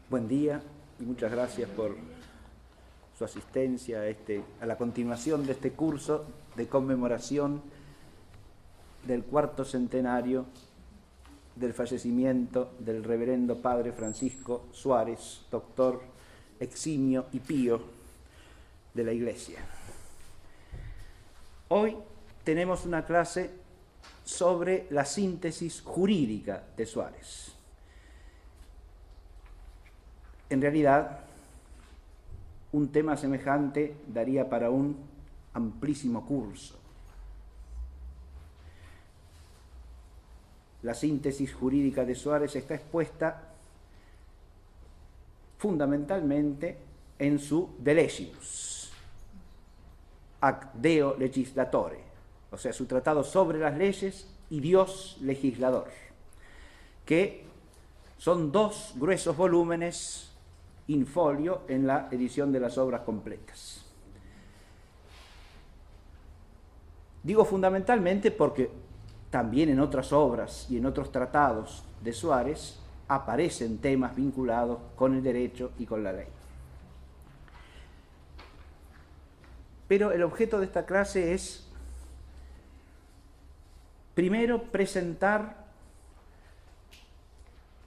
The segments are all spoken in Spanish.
Buen día y muchas gracias por su asistencia a la continuación de este curso de conmemoración del cuarto centenario del fallecimiento del reverendo padre Francisco Suárez, doctor eximio y pío de la Iglesia. Hoy tenemos una clase sobre la síntesis jurídica de Suárez. En realidad, un tema semejante daría para un amplísimo curso. La síntesis jurídica de Suárez está expuesta fundamentalmente en su De Legibus, ac Deo legislatore, o sea, su tratado sobre las leyes y Dios legislador, que son dos gruesos volúmenes in folio en la edición de las obras completas. Digo fundamentalmente porque también en otras obras y en otros tratados de Suárez aparecen temas vinculados con el derecho y con la ley. Pero el objeto de esta clase es, primero, presentar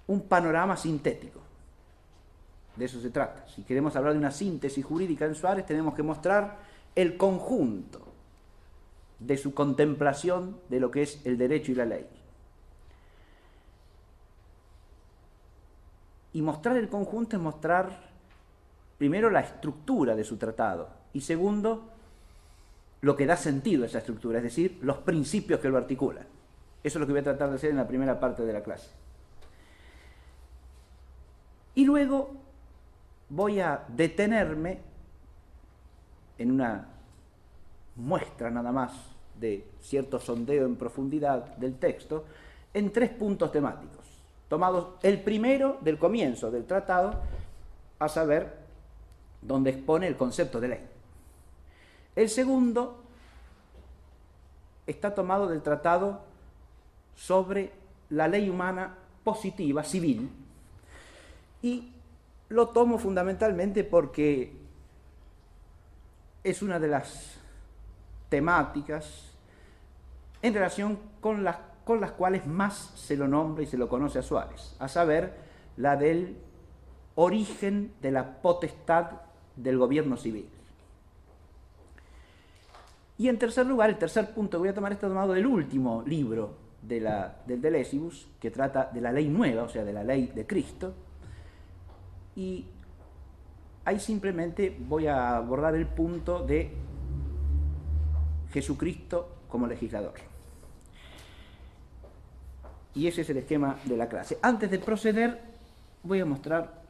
un panorama sintético. De eso se trata. Si queremos hablar de una síntesis jurídica en Suárez, tenemos que mostrar el conjunto de su contemplación de lo que es el derecho y la ley. Y mostrar el conjunto es mostrar, primero, la estructura de su tratado, y segundo, lo que da sentido a esa estructura, es decir, los principios que lo articulan. Eso es lo que voy a tratar de hacer en la primera parte de la clase. Y luego voy a detenerme en una muestra nada más de cierto sondeo en profundidad del texto en tres puntos temáticos, tomados el primero del comienzo del tratado, a saber, donde expone el concepto de ley. El segundo está tomado del tratado sobre la ley humana positiva, civil, y lo tomo fundamentalmente porque es una de las temáticas en relación con las cuales más se lo nombra y se lo conoce a Suárez, a saber, la del origen de la potestad del gobierno civil. Y en tercer lugar, el tercer punto que voy a tomar está tomado del último libro del De Legibus, que trata de la ley nueva, o sea, de la ley de Cristo, y ahí simplemente voy a abordar el punto de Jesucristo como legislador. Y ese es el esquema de la clase. Antes de proceder, voy a mostrar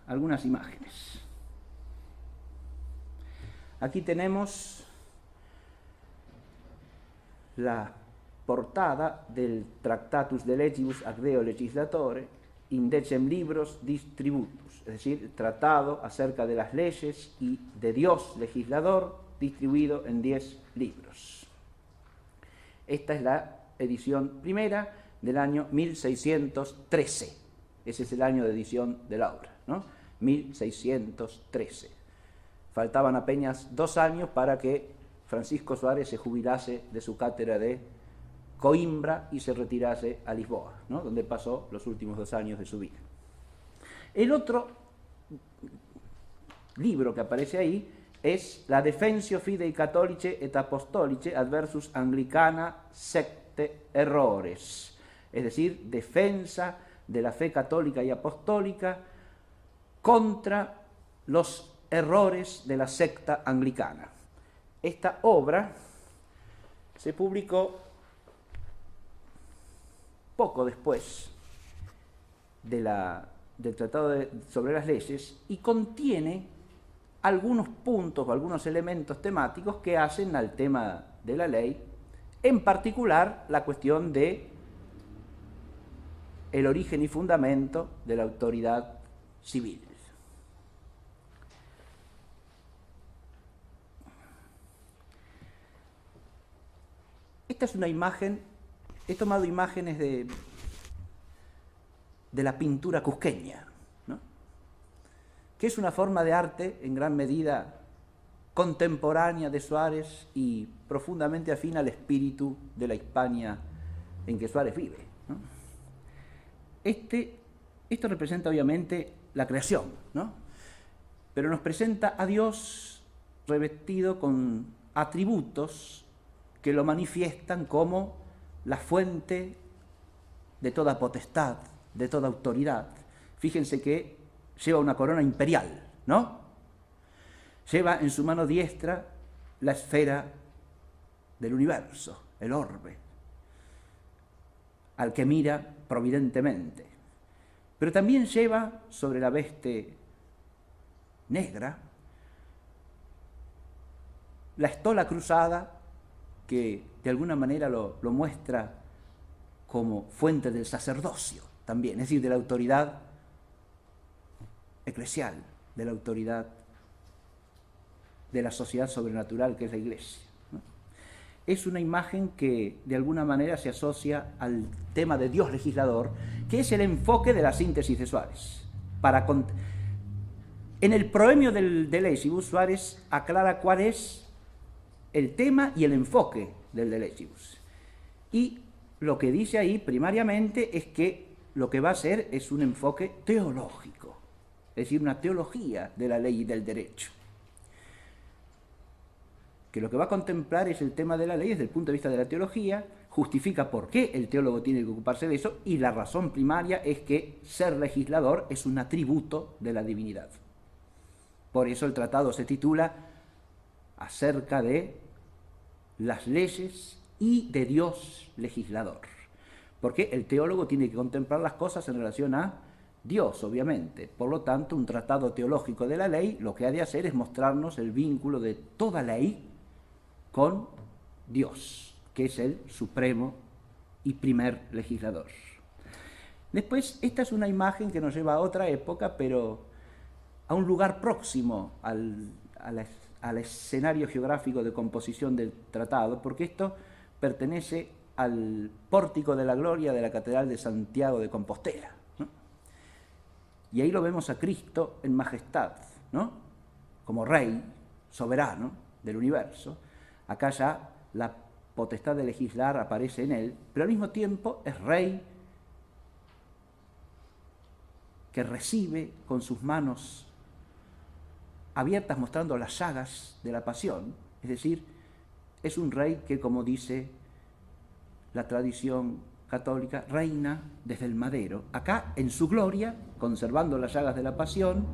algunas imágenes. Aquí tenemos la portada del Tractatus de Legibus ac Deo legislatore in 10 libros distributus, es decir, tratado acerca de las leyes y de Dios legislador, distribuido en 10 libros. Esta es la edición primera del año 1613. Ese es el año de edición de la obra, ¿no? 1613. Faltaban apenas 2 años para que Francisco Suárez se jubilase de su cátedra de Coimbra y se retirase a Lisboa, ¿no? Donde pasó los últimos 2 años de su vida. El otro libro que aparece ahí es la Defensio Fidei Catholicae et Apostolicae adversus Anglicana secte errores, es decir, defensa de la fe católica y apostólica contra los errores de la secta anglicana. Esta obra se publicó poco después del Tratado sobre las Leyes y contiene algunos puntos o algunos elementos temáticos que hacen al tema de la ley, en particular la cuestión de el origen y fundamento de la autoridad civil. Esta es una imagen, he tomado imágenes de la pintura cusqueña, ¿no? que es una forma de arte en gran medida contemporánea de Suárez y profundamente afín al espíritu de la Hispania en que Suárez vive, ¿no? Esto representa obviamente la creación, ¿no? Pero nos presenta a Dios revestido con atributos que lo manifiestan como la fuente de toda potestad, de toda autoridad. Fíjense que lleva una corona imperial, ¿no? Lleva en su mano diestra la esfera del universo, el orbe, al que mira providentemente. Pero también lleva sobre la veste negra la estola cruzada, que de alguna manera lo muestra como fuente del sacerdocio también, es decir, de la autoridad eclesial, de la autoridad de la sociedad sobrenatural que es la Iglesia, ¿no? Es una imagen que de alguna manera se asocia al tema de Dios legislador, que es el enfoque de la síntesis de Suárez. En el proemio del De Legibus, Suárez aclara cuál es el tema y el enfoque del De Legibus. Y lo que dice ahí primariamente es que lo que va a ser es un enfoque teológico, es decir, una teología de la ley y del derecho. Que lo que va a contemplar es el tema de la ley desde el punto de vista de la teología, justifica por qué el teólogo tiene que ocuparse de eso, y la razón primaria es que ser legislador es un atributo de la divinidad. Por eso el tratado se titula acerca de las leyes y de Dios legislador, porque el teólogo tiene que contemplar las cosas en relación a Dios, obviamente. Por lo tanto, un tratado teológico de la ley lo que ha de hacer es mostrarnos el vínculo de toda ley con Dios, que es el supremo y primer legislador. Después, esta es una imagen que nos lleva a otra época, pero a un lugar próximo al escenario geográfico de composición del tratado, porque esto pertenece al pórtico de la gloria de la Catedral de Santiago de Compostela, ¿no? Y ahí lo vemos a Cristo en majestad, ¿no? Como rey soberano del universo. Acá ya la potestad de legislar aparece en él, pero al mismo tiempo es rey que recibe con sus manos abiertas mostrando las llagas de la pasión, es decir, es un rey que, como dice la tradición católica, reina desde el madero. Acá, en su gloria, conservando las llagas de la pasión,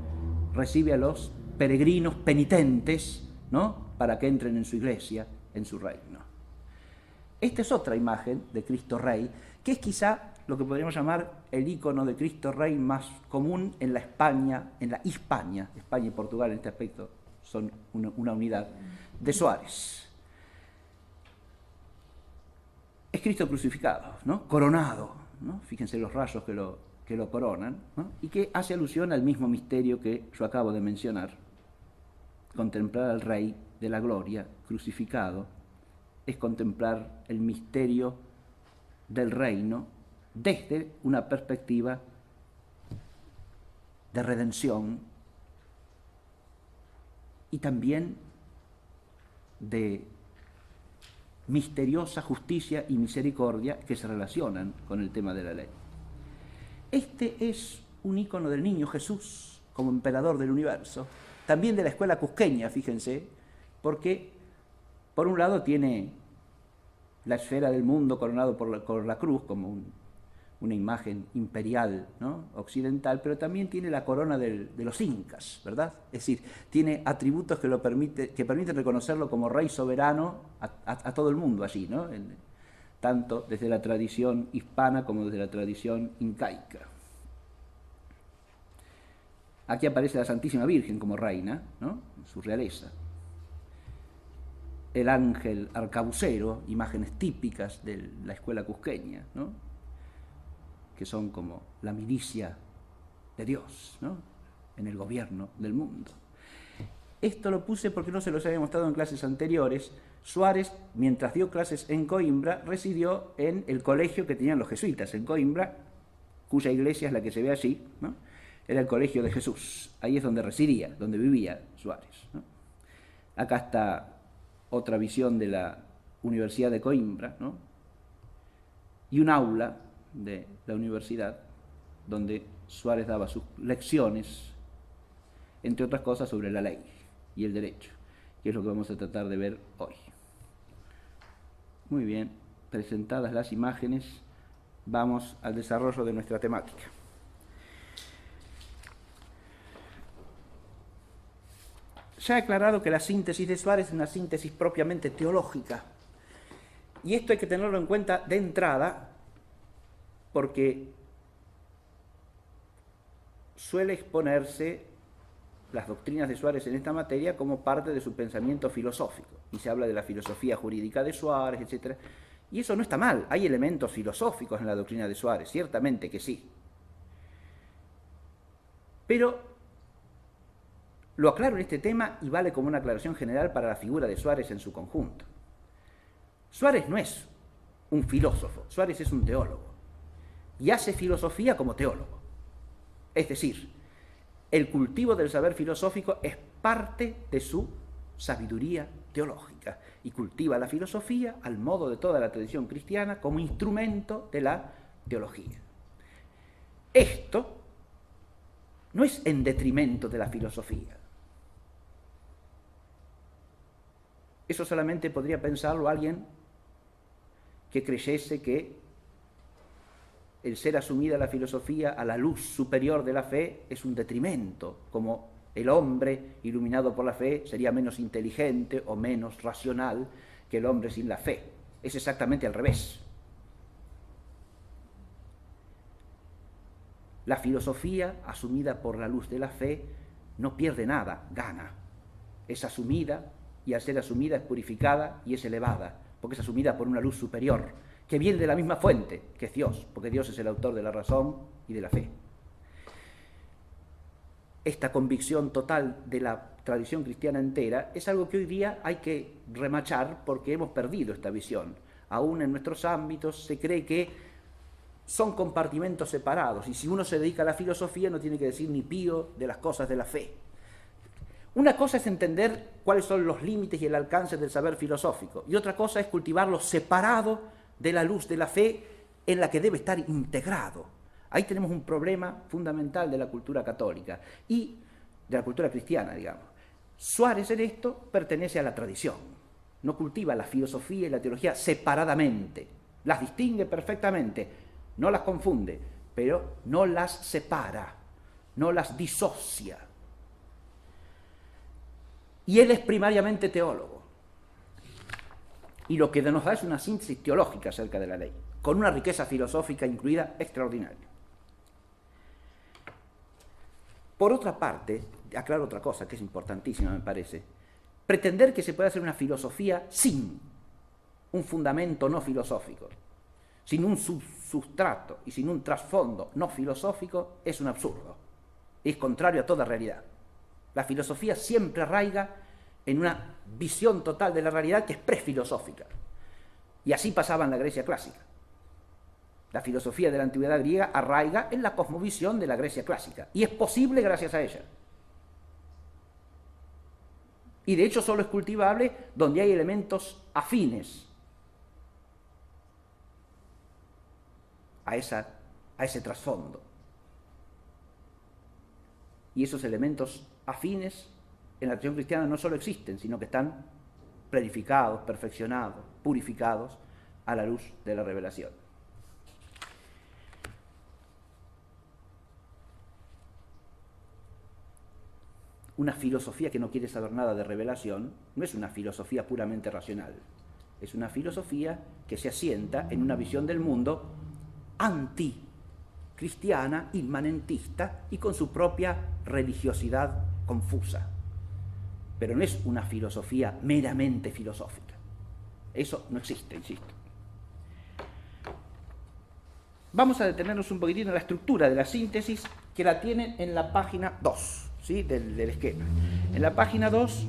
recibe a los peregrinos penitentes, ¿no?, para que entren en su iglesia, en su reino. Esta es otra imagen de Cristo Rey, que es quizá lo que podríamos llamar el ícono de Cristo Rey más común en la España, en la Hispania. España y Portugal en este aspecto son una unidad, de Suárez. Es Cristo crucificado, ¿no?, coronado, ¿no? Fíjense los rayos que lo coronan, ¿no?, y que hace alusión al mismo misterio que yo acabo de mencionar. Contemplar al Rey de la gloria crucificado es contemplar el misterio del reino desde una perspectiva de redención y también de misteriosa justicia y misericordia que se relacionan con el tema de la ley. Este es un ícono del niño Jesús como emperador del universo, también de la escuela cusqueña, fíjense, porque por un lado tiene la esfera del mundo coronado por la cruz como una imagen imperial, ¿no?, occidental, pero también tiene la corona de los incas, ¿verdad? Es decir, tiene atributos que permiten reconocerlo como rey soberano a todo el mundo allí, ¿no?, tanto desde la tradición hispana como desde la tradición incaica. Aquí aparece la Santísima Virgen como reina, ¿no?, en su realeza. El ángel arcabucero, imágenes típicas de la escuela cusqueña, ¿no?, que son como la milicia de Dios, ¿no?, en el gobierno del mundo. Esto lo puse porque no se los había mostrado en clases anteriores. Suárez, mientras dio clases en Coimbra, residió en el colegio que tenían los jesuitas en Coimbra, cuya iglesia es la que se ve allí, ¿no?, era el Colegio de Jesús. Ahí es donde residía, donde vivía Suárez, ¿no? Acá está otra visión de la Universidad de Coimbra, ¿no? Y un aula de la universidad donde Suárez daba sus lecciones, entre otras cosas, sobre la ley y el derecho, que es lo que vamos a tratar de ver hoy. Muy bien, presentadas las imágenes, vamos al desarrollo de nuestra temática. Ya he aclarado que la síntesis de Suárez es una síntesis propiamente teológica, y esto hay que tenerlo en cuenta de entrada, porque suele exponerse las doctrinas de Suárez en esta materia como parte de su pensamiento filosófico, y se habla de la filosofía jurídica de Suárez, etc. Y eso no está mal, hay elementos filosóficos en la doctrina de Suárez, ciertamente que sí. Pero lo aclaro en este tema y vale como una aclaración general para la figura de Suárez en su conjunto. Suárez no es un filósofo, Suárez es un teólogo, y hace filosofía como teólogo. Es decir, el cultivo del saber filosófico es parte de su sabiduría teológica y cultiva la filosofía al modo de toda la tradición cristiana como instrumento de la teología. Esto no es en detrimento de la filosofía. Eso solamente podría pensarlo alguien que creyese que el ser asumida la filosofía a la luz superior de la fe es un detrimento, como el hombre iluminado por la fe sería menos inteligente o menos racional que el hombre sin la fe. Es exactamente al revés. La filosofía asumida por la luz de la fe no pierde nada, gana. Es asumida y al ser asumida es purificada y es elevada, porque es asumida por una luz superior, que viene de la misma fuente, que es Dios, porque Dios es el autor de la razón y de la fe. Esta convicción total de la tradición cristiana entera es algo que hoy día hay que remachar porque hemos perdido esta visión. Aún en nuestros ámbitos se cree que son compartimentos separados y si uno se dedica a la filosofía no tiene que decir ni pío de las cosas de la fe. Una cosa es entender cuáles son los límites y el alcance del saber filosófico y otra cosa es cultivarlo separado de la luz de la fe en la que debe estar integrado. Ahí tenemos un problema fundamental de la cultura católica y de la cultura cristiana, digamos. Suárez en esto pertenece a la tradición, no cultiva la filosofía y la teología separadamente, las distingue perfectamente, no las confunde, pero no las separa, no las disocia. Y él es primariamente teólogo. Y lo que nos da es una síntesis teológica acerca de la ley, con una riqueza filosófica incluida extraordinaria. Por otra parte, aclaro otra cosa que es importantísima, me parece. Pretender que se puede hacer una filosofía sin un fundamento no filosófico, sin un sustrato y sin un trasfondo no filosófico, es un absurdo. Es contrario a toda realidad. La filosofía siempre arraiga en una visión total de la realidad que es prefilosófica. Y así pasaba en la Grecia clásica. La filosofía de la antigüedad griega arraiga en la cosmovisión de la Grecia clásica. Y es posible gracias a ella. Y de hecho solo es cultivable donde hay elementos afines a ese trasfondo. Y esos elementos afines en la tradición cristiana no solo existen, sino que están planificados, perfeccionados, purificados a la luz de la revelación. Una filosofía que no quiere saber nada de revelación no es una filosofía puramente racional, es una filosofía que se asienta en una visión del mundo anticristiana, inmanentista y con su propia religiosidad confusa. Pero no es una filosofía meramente filosófica. Eso no existe, insisto. Vamos a detenernos un poquitito en la estructura de la síntesis que la tienen en la página 2, ¿sí? del esquema. En la página 2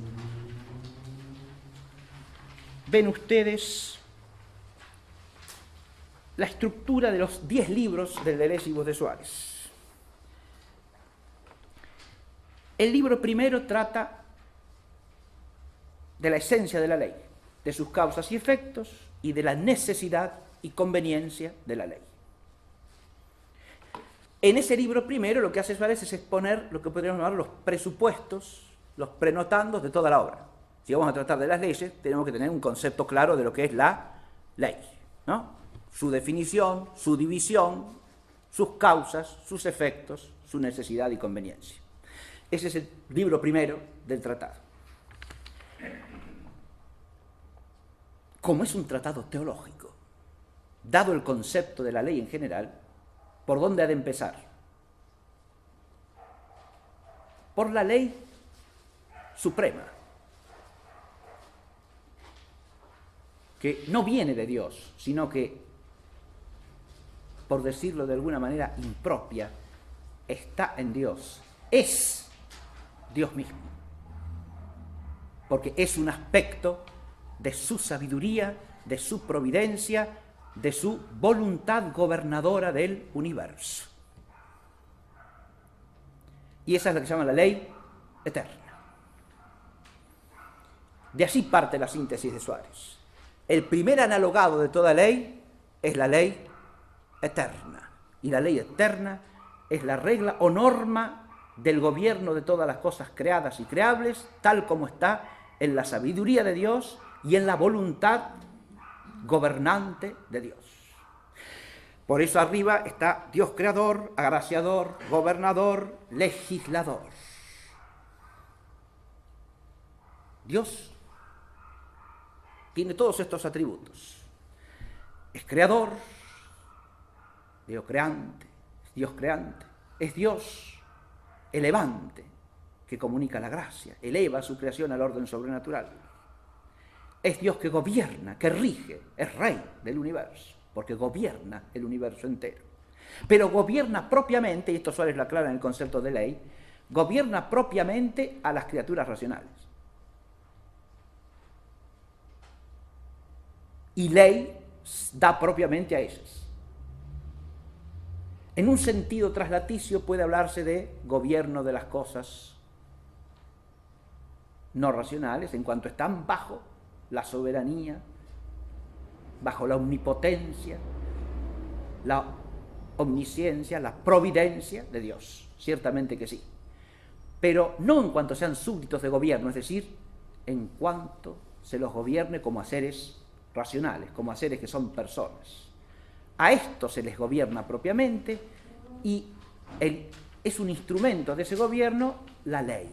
ven ustedes la estructura de los 10 libros del De Légibus de Suárez. El libro primero trata de la esencia de la ley, de sus causas y efectos y de la necesidad y conveniencia de la ley. En ese libro primero lo que hace Suárez es exponer lo que podríamos llamar los presupuestos, los prenotandos de toda la obra. Si vamos a tratar de las leyes, tenemos que tener un concepto claro de lo que es la ley, ¿no? Su definición, su división, sus causas, sus efectos, su necesidad y conveniencia. Ese es el libro primero del tratado. Como es un tratado teológico, dado el concepto de la ley en general, ¿por dónde ha de empezar? Por la ley suprema, que no viene de Dios, sino que, por decirlo de alguna manera impropia, está en Dios, es Dios mismo, porque es un aspecto de su sabiduría, de su providencia, de su voluntad gobernadora del universo. Y esa es la que se llama la ley eterna. De allí parte la síntesis de Suárez. El primer analogado de toda ley es la ley eterna. Y la ley eterna es la regla o norma del gobierno de todas las cosas creadas y creables, tal como está en la sabiduría de Dios y en la voluntad gobernante de Dios. Por eso arriba está Dios creador, agraciador, gobernador, legislador. Dios tiene todos estos atributos. Es creador, Dios creante, es Dios elevante, que comunica la gracia, eleva su creación al orden sobrenatural. Es Dios que gobierna, que rige, es rey del universo, porque gobierna el universo entero. Pero gobierna propiamente, y esto Suárez lo aclara en el concepto de ley, gobierna propiamente a las criaturas racionales. Y ley da propiamente a ellas. En un sentido traslaticio puede hablarse de gobierno de las cosas no racionales, en cuanto están bajo la soberanía, bajo la omnipotencia, la omnisciencia, la providencia de Dios. Ciertamente que sí. Pero no en cuanto sean súbditos de gobierno, es decir, en cuanto se los gobierne como a seres racionales, como a seres que son personas. A esto se les gobierna propiamente y es un instrumento de ese gobierno la ley,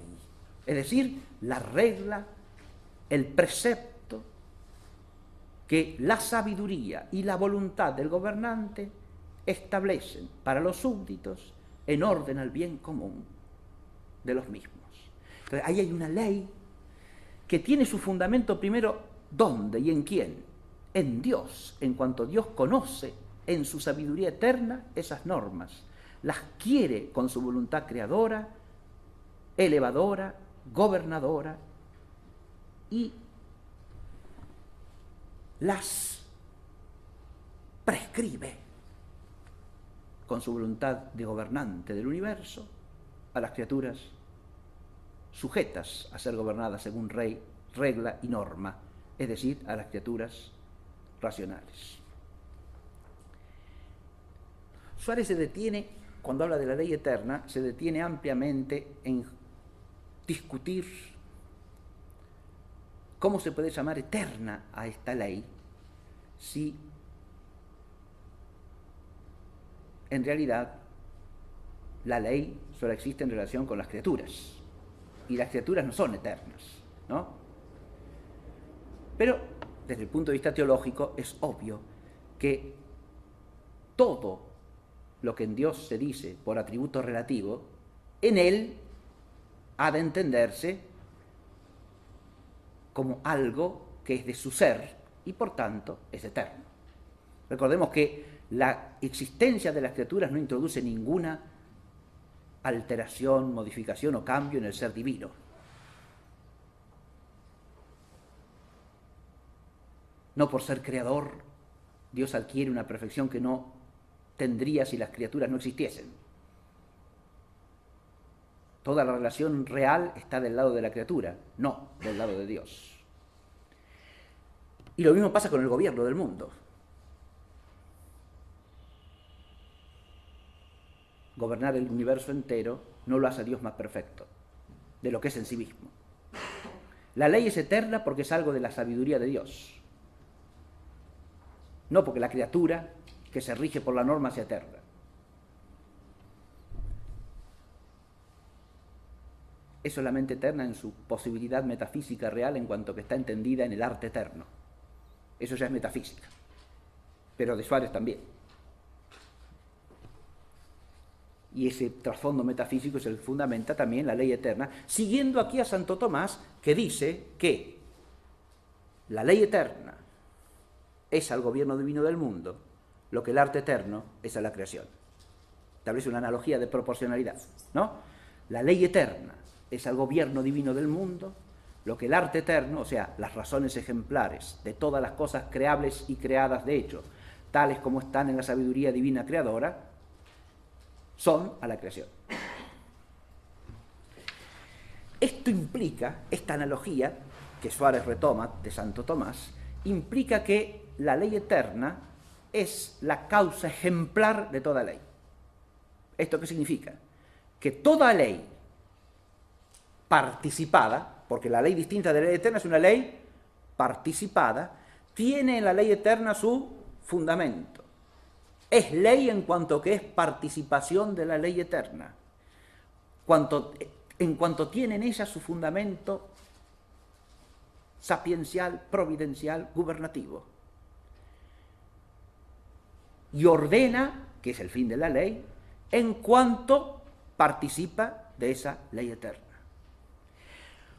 es decir, la regla, el precepto que la sabiduría y la voluntad del gobernante establecen para los súbditos en orden al bien común de los mismos. Entonces, ahí hay una ley que tiene su fundamento primero, ¿dónde y en quién? En Dios, en cuanto Dios conoce en su sabiduría eterna esas normas, las quiere con su voluntad creadora, elevadora, gobernadora, y las prescribe con su voluntad de gobernante del universo a las criaturas sujetas a ser gobernadas según regla y norma, es decir, a las criaturas racionales. Suárez se detiene, cuando habla de la ley eterna, se detiene ampliamente en discutir cómo se puede llamar eterna a esta ley si en realidad la ley solo existe en relación con las criaturas y las criaturas no son eternas, ¿no? Pero desde el punto de vista teológico es obvio que todo lo que en Dios se dice por atributo relativo, en él ha de entenderse como algo que es de su ser y por tanto es eterno. Recordemos que la existencia de las criaturas no introduce ninguna alteración, modificación o cambio en el ser divino. No por ser creador, Dios adquiere una perfección que no tendría si las criaturas no existiesen. Toda la relación real está del lado de la criatura, no del lado de Dios. Y lo mismo pasa con el gobierno del mundo. Gobernar el universo entero no lo hace a Dios más perfecto de lo que es en sí mismo. La ley es eterna porque es algo de la sabiduría de Dios, no porque la criatura que se rige por la norma sea eterna. Es solamente eterna en su posibilidad metafísica real en cuanto que está entendida en el arte eterno. Eso ya es metafísica, pero de Suárez también. Y ese trasfondo metafísico es el que fundamenta también la ley eterna, siguiendo aquí a Santo Tomás, que dice que la ley eterna es al gobierno divino del mundo, lo que el arte eterno es a la creación. Establece una analogía de proporcionalidad, ¿no? La ley eterna es al gobierno divino del mundo, lo que el arte eterno, o sea, las razones ejemplares de todas las cosas creables y creadas de hecho, tales como están en la sabiduría divina creadora, son a la creación. Esto implica, esta analogía que Suárez retoma de Santo Tomás, implica que la ley eterna es la causa ejemplar de toda ley. ¿Esto qué significa? Que toda ley participada, porque la ley distinta de la ley eterna es una ley participada, tiene en la ley eterna su fundamento. Es ley en cuanto que es participación de la ley eterna, en cuanto tiene en ella su fundamento sapiencial, providencial, gubernativo. Y ordena, que es el fin de la ley, en cuanto participa de esa ley eterna.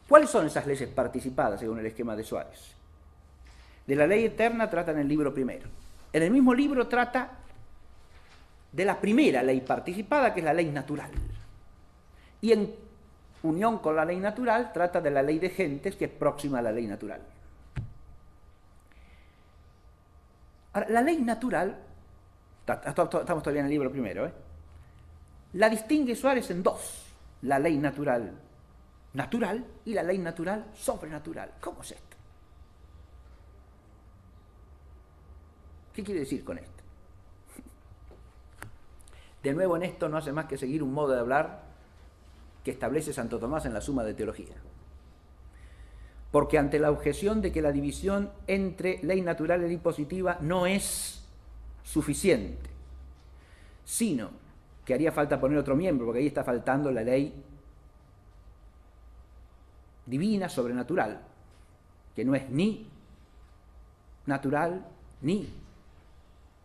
¿Cuáles son esas leyes participadas según el esquema de Suárez? De la ley eterna trata en el libro primero. En el mismo libro trata de la primera ley participada, que es la ley natural. Y en unión con la ley natural trata de la ley de gentes, que es próxima a la ley natural. Ahora, la ley natural, estamos todavía en el libro primero, la distingue Suárez en dos: la ley natural y la ley natural sobrenatural. ¿Cómo es esto? ¿Qué quiere decir con esto? De nuevo, en esto no hace más que seguir un modo de hablar que establece Santo Tomás en la Suma de Teología. Porque ante la objeción de que la división entre ley natural y ley positiva no es suficiente, sino que haría falta poner otro miembro, porque ahí está faltando la ley divina, sobrenatural, que no es ni natural ni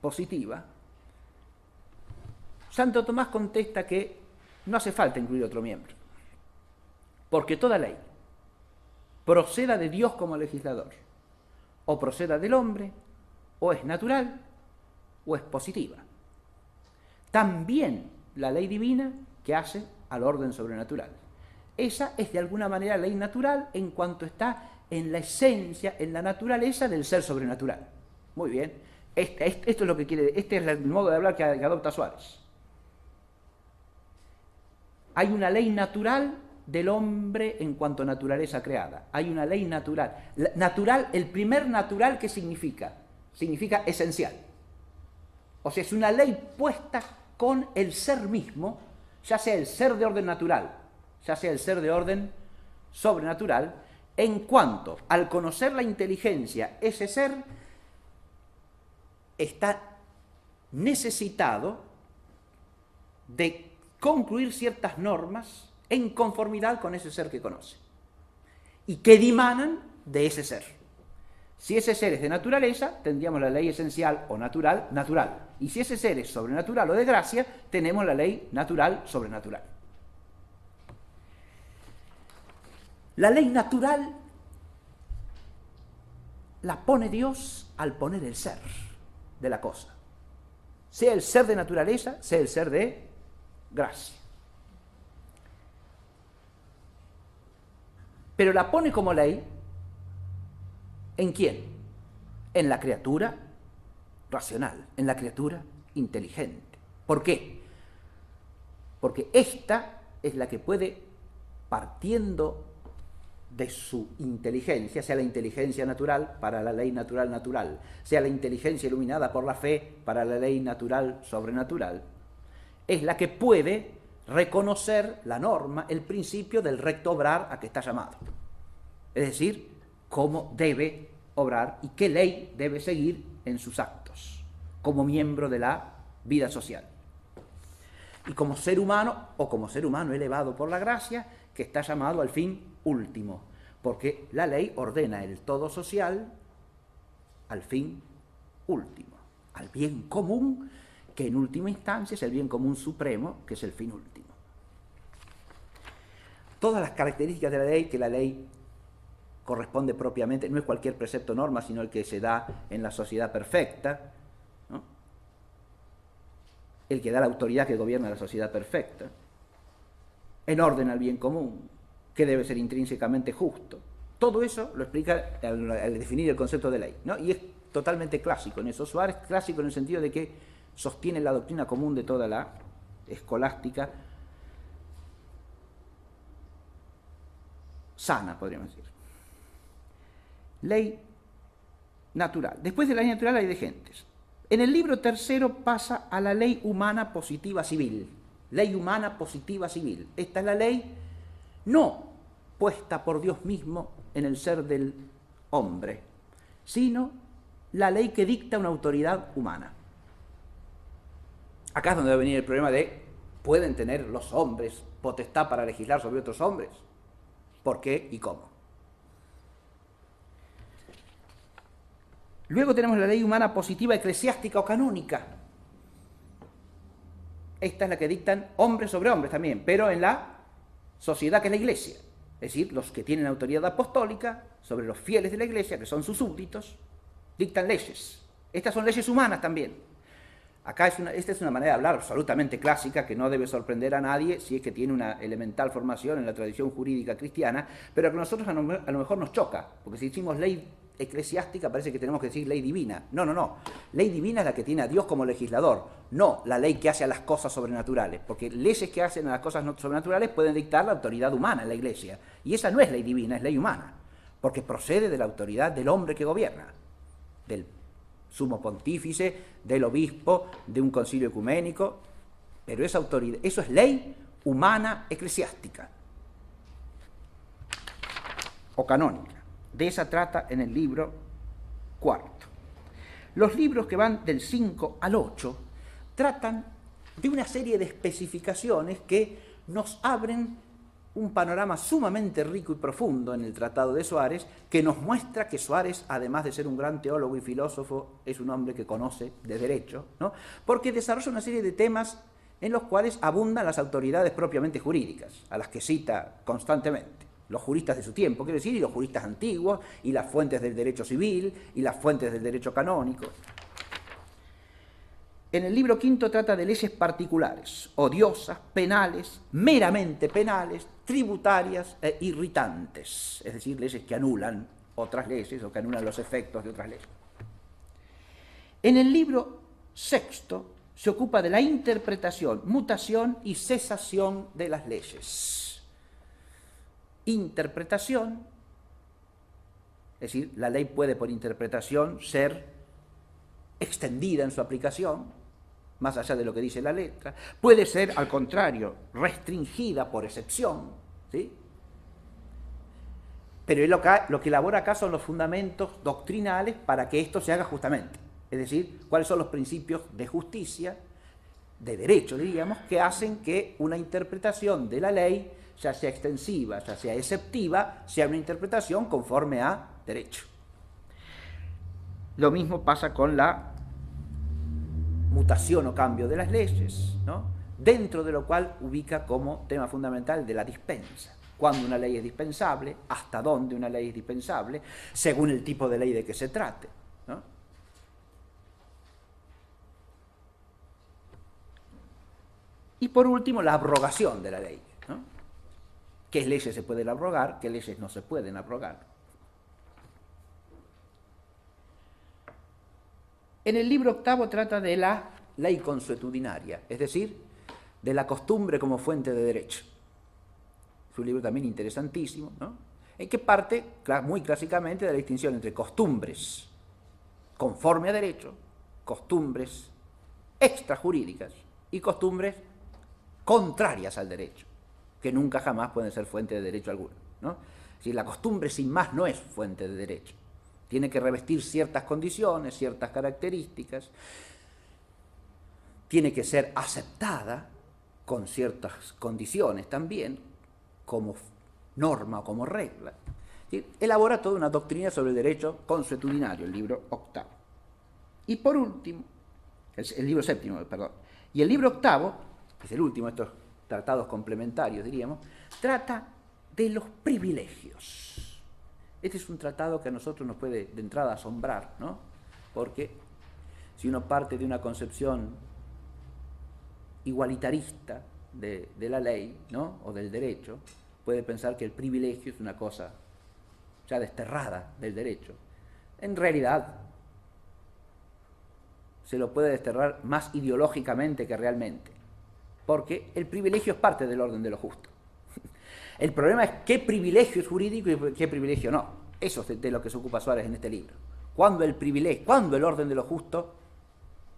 positiva, Santo Tomás contesta que no hace falta incluir otro miembro, porque toda ley, proceda de Dios como legislador, o proceda del hombre, o es natural, o es positiva. También la ley divina que hace al orden sobrenatural. Esa es de alguna manera ley natural en cuanto está en la esencia, en la naturaleza del ser sobrenatural. Muy bien, esto es lo que quiere, este es el modo de hablar que adopta Suárez. Hay una ley natural del hombre en cuanto a naturaleza creada. Hay una ley natural. Natural, el primer natural, ¿qué significa? Significa esencial. O sea, es una ley puesta con el ser mismo, ya sea el ser de orden natural, ya sea el ser de orden sobrenatural, en cuanto al conocer la inteligencia, ese ser está necesitado de concluir ciertas normas en conformidad con ese ser que conoce y que dimanan de ese ser. Si ese ser es de naturaleza, tendríamos la ley esencial o natural, natural. Y si ese ser es sobrenatural o de gracia, tenemos la ley natural, sobrenatural. La ley natural la pone Dios al poner el ser de la cosa. Sea el ser de naturaleza, sea el ser de gracia. Pero la pone como ley ¿en quién? En la criatura racional, en la criatura inteligente. ¿Por qué? Porque esta es la que puede partiendo de su inteligencia, sea la inteligencia natural para la ley natural, sea la inteligencia iluminada por la fe para la ley natural sobrenatural, es la que puede reconocer la norma, el principio del recto obrar a que está llamado. Es decir, cómo debe obrar y qué ley debe seguir en sus actos, como miembro de la vida social. Y como ser humano, o como ser humano elevado por la gracia, que está llamado al fin último, porque la ley ordena el todo social al fin último, al bien común, que en última instancia es el bien común supremo, que es el fin último. Todas las características de la ley, que la ley corresponde propiamente, no es cualquier precepto norma, sino el que se da en la sociedad perfecta, ¿no? El que da la autoridad que gobierna la sociedad perfecta, en orden al bien común, que debe ser intrínsecamente justo. Todo eso lo explica al definir el concepto de ley, ¿no? Y es totalmente clásico en eso. Suárez es clásico en el sentido de que sostiene la doctrina común de toda la escolástica sana, podríamos decir. Ley natural. Después de la ley natural hay de gentes. En el libro tercero pasa a la ley humana positiva civil. Ley humana positiva civil. Esta es la ley no puesta por Dios mismo en el ser del hombre, sino la ley que dicta una autoridad humana. Acá es donde va a venir el problema de, ¿pueden tener los hombres potestad para legislar sobre otros hombres? ¿Por qué y cómo? Luego tenemos la ley humana positiva eclesiástica o canónica. Esta es la que dictan hombres sobre hombres también, pero en la sociedad que es la Iglesia. Es decir, los que tienen autoridad apostólica sobre los fieles de la Iglesia, que son sus súbditos, dictan leyes. Estas son leyes humanas también. Acá esta es una manera de hablar absolutamente clásica que no debe sorprender a nadie si es que tiene una elemental formación en la tradición jurídica cristiana, pero que a nosotros a lo mejor nos choca, porque si decimos ley eclesiástica parece que tenemos que decir ley divina. No. Ley divina es la que tiene a Dios como legislador, no la ley que hace a las cosas sobrenaturales, porque leyes que hacen a las cosas sobrenaturales pueden dictar la autoridad humana en la Iglesia, y esa no es ley divina, es ley humana, porque procede de la autoridad del hombre que gobierna, del sumo pontífice, del obispo, de un concilio ecuménico, pero esa autoridad, eso es ley humana eclesiástica o canónica. De esa trata en el libro cuarto. Los libros que van del 5 al 8 tratan de una serie de especificaciones que nos abren un panorama sumamente rico y profundo en el Tratado de Suárez, que nos muestra que Suárez, además de ser un gran teólogo y filósofo, es un hombre que conoce de derecho, ¿no? Porque desarrolla una serie de temas en los cuales abundan las autoridades propiamente jurídicas, a las que cita constantemente. Los juristas de su tiempo, quiero decir, y los juristas antiguos, y las fuentes del derecho civil, y las fuentes del derecho canónico. En el libro quinto trata de leyes particulares, odiosas, penales, meramente penales, tributarias e irritantes, es decir, leyes que anulan otras leyes o que anulan los efectos de otras leyes. En el libro sexto se ocupa de la interpretación, mutación y cesación de las leyes. Interpretación, es decir, la ley puede por interpretación ser extendida en su aplicación, más allá de lo que dice la letra, puede ser, al contrario, restringida por excepción, ¿sí? Pero lo que elabora acá son los fundamentos doctrinales para que esto se haga justamente, es decir, cuáles son los principios de justicia, de derecho, diríamos, que hacen que una interpretación de la ley, ya sea extensiva, ya sea exceptiva, sea una interpretación conforme a derecho. Lo mismo pasa con la mutación o cambio de las leyes, ¿no? Dentro de lo cual ubica como tema fundamental de la dispensa. Cuándo una ley es dispensable, hasta dónde una ley es dispensable, según el tipo de ley de que se trate, ¿no? Y por último, la abrogación de la ley, ¿no? ¿Qué leyes se pueden abrogar? ¿Qué leyes no se pueden abrogar? En el libro octavo trata de la ley consuetudinaria, es decir, de la costumbre como fuente de derecho. es un libro también interesantísimo, ¿no? En que parte muy clásicamente de la distinción entre costumbres conforme a derecho, costumbres extrajurídicas y costumbres contrarias al derecho, que nunca jamás pueden ser fuente de derecho alguno, ¿no? Es decir, la costumbre sin más no es fuente de derecho. Tiene que revestir ciertas condiciones, ciertas características, tiene que ser aceptada con ciertas condiciones también, como norma o como regla. ¿Sí? Elabora toda una doctrina sobre el derecho consuetudinario, el libro octavo. Y por último, el libro séptimo, perdón, y el libro octavo, que es el último de estos tratados complementarios, diríamos, trata de los privilegios. Este es un tratado que a nosotros nos puede de entrada asombrar, ¿no? Porque si uno parte de una concepción igualitarista de la ley, ¿no? O del derecho, puede pensar que el privilegio es una cosa ya desterrada del derecho. En realidad, se lo puede desterrar más ideológicamente que realmente, porque el privilegio es parte del orden de lo justo. El problema es qué privilegio es jurídico y qué privilegio no. Eso es de lo que se ocupa Suárez en este libro. Cuando el orden de lo justo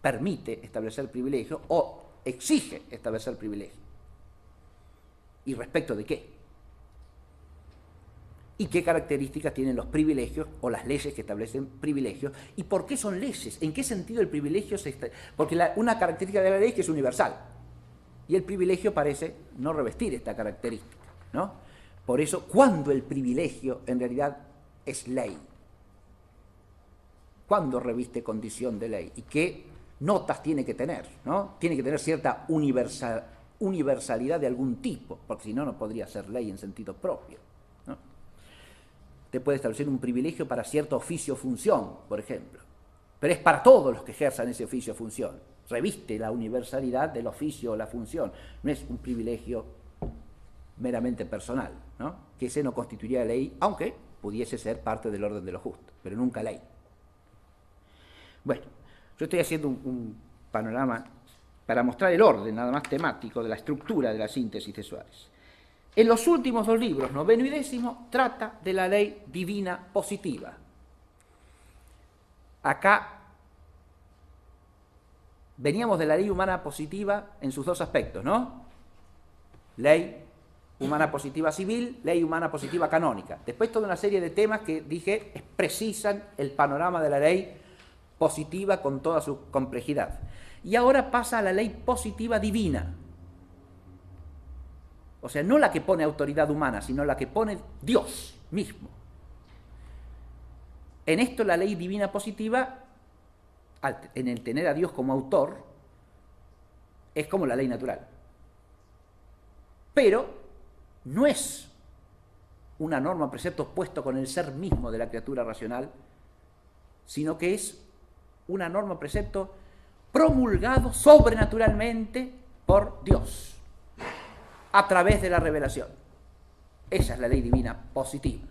permite establecer privilegio o exige establecer privilegio. ¿Y respecto de qué? ¿Y qué características tienen los privilegios o las leyes que establecen privilegios? ¿Y por qué son leyes? ¿En qué sentido el privilegio Porque una característica de la ley es que es universal. Y el privilegio parece no revestir esta característica, ¿no? Por eso, ¿cuándo el privilegio en realidad es ley? ¿Cuándo reviste condición de ley? ¿Y qué notas tiene que tener, ¿no? Tiene que tener cierta universalidad de algún tipo, porque si no, no podría ser ley en sentido propio, ¿no? Usted puede establecer un privilegio para cierto oficio o función, por ejemplo, pero es para todos los que ejerzan ese oficio o función. Reviste la universalidad del oficio o la función, no es un privilegio meramente personal, ¿no? Que ese no constituiría ley, aunque pudiese ser parte del orden de lo justo, pero nunca ley. Bueno, yo estoy haciendo un panorama para mostrar el orden, nada más temático, de la estructura de la síntesis de Suárez. En los últimos dos libros, noveno y décimo, trata de la ley divina positiva. Acá veníamos de la ley humana positiva en sus dos aspectos, ¿no? Ley humana positiva civil, ley humana positiva canónica. Después toda una serie de temas que dije precisan el panorama de la ley positiva con toda su complejidad. Y ahora pasa a la ley positiva divina. O sea, no la que pone autoridad humana, sino la que pone Dios mismo. En esto la ley divina positiva, en el tener a Dios como autor, es como la ley natural. Pero no es una norma, precepto puesto con el ser mismo de la criatura racional, sino que es una norma, precepto promulgado sobrenaturalmente por Dios a través de la revelación. Esa es la ley divina positiva.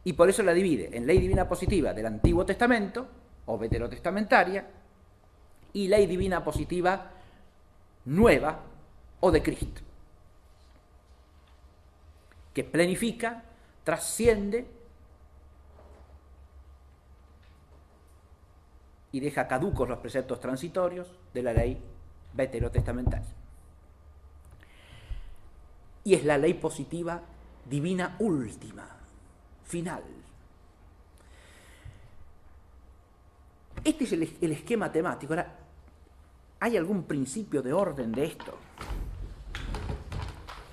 Y por eso la divide en ley divina positiva del Antiguo Testamento, o veterotestamentaria, y ley divina positiva nueva, o de Cristo, que planifica, trasciende y deja caducos los preceptos transitorios de la ley veterotestamentaria. Y es la ley positiva divina última, final. Este es el esquema temático. Ahora, ¿hay algún principio de orden de esto?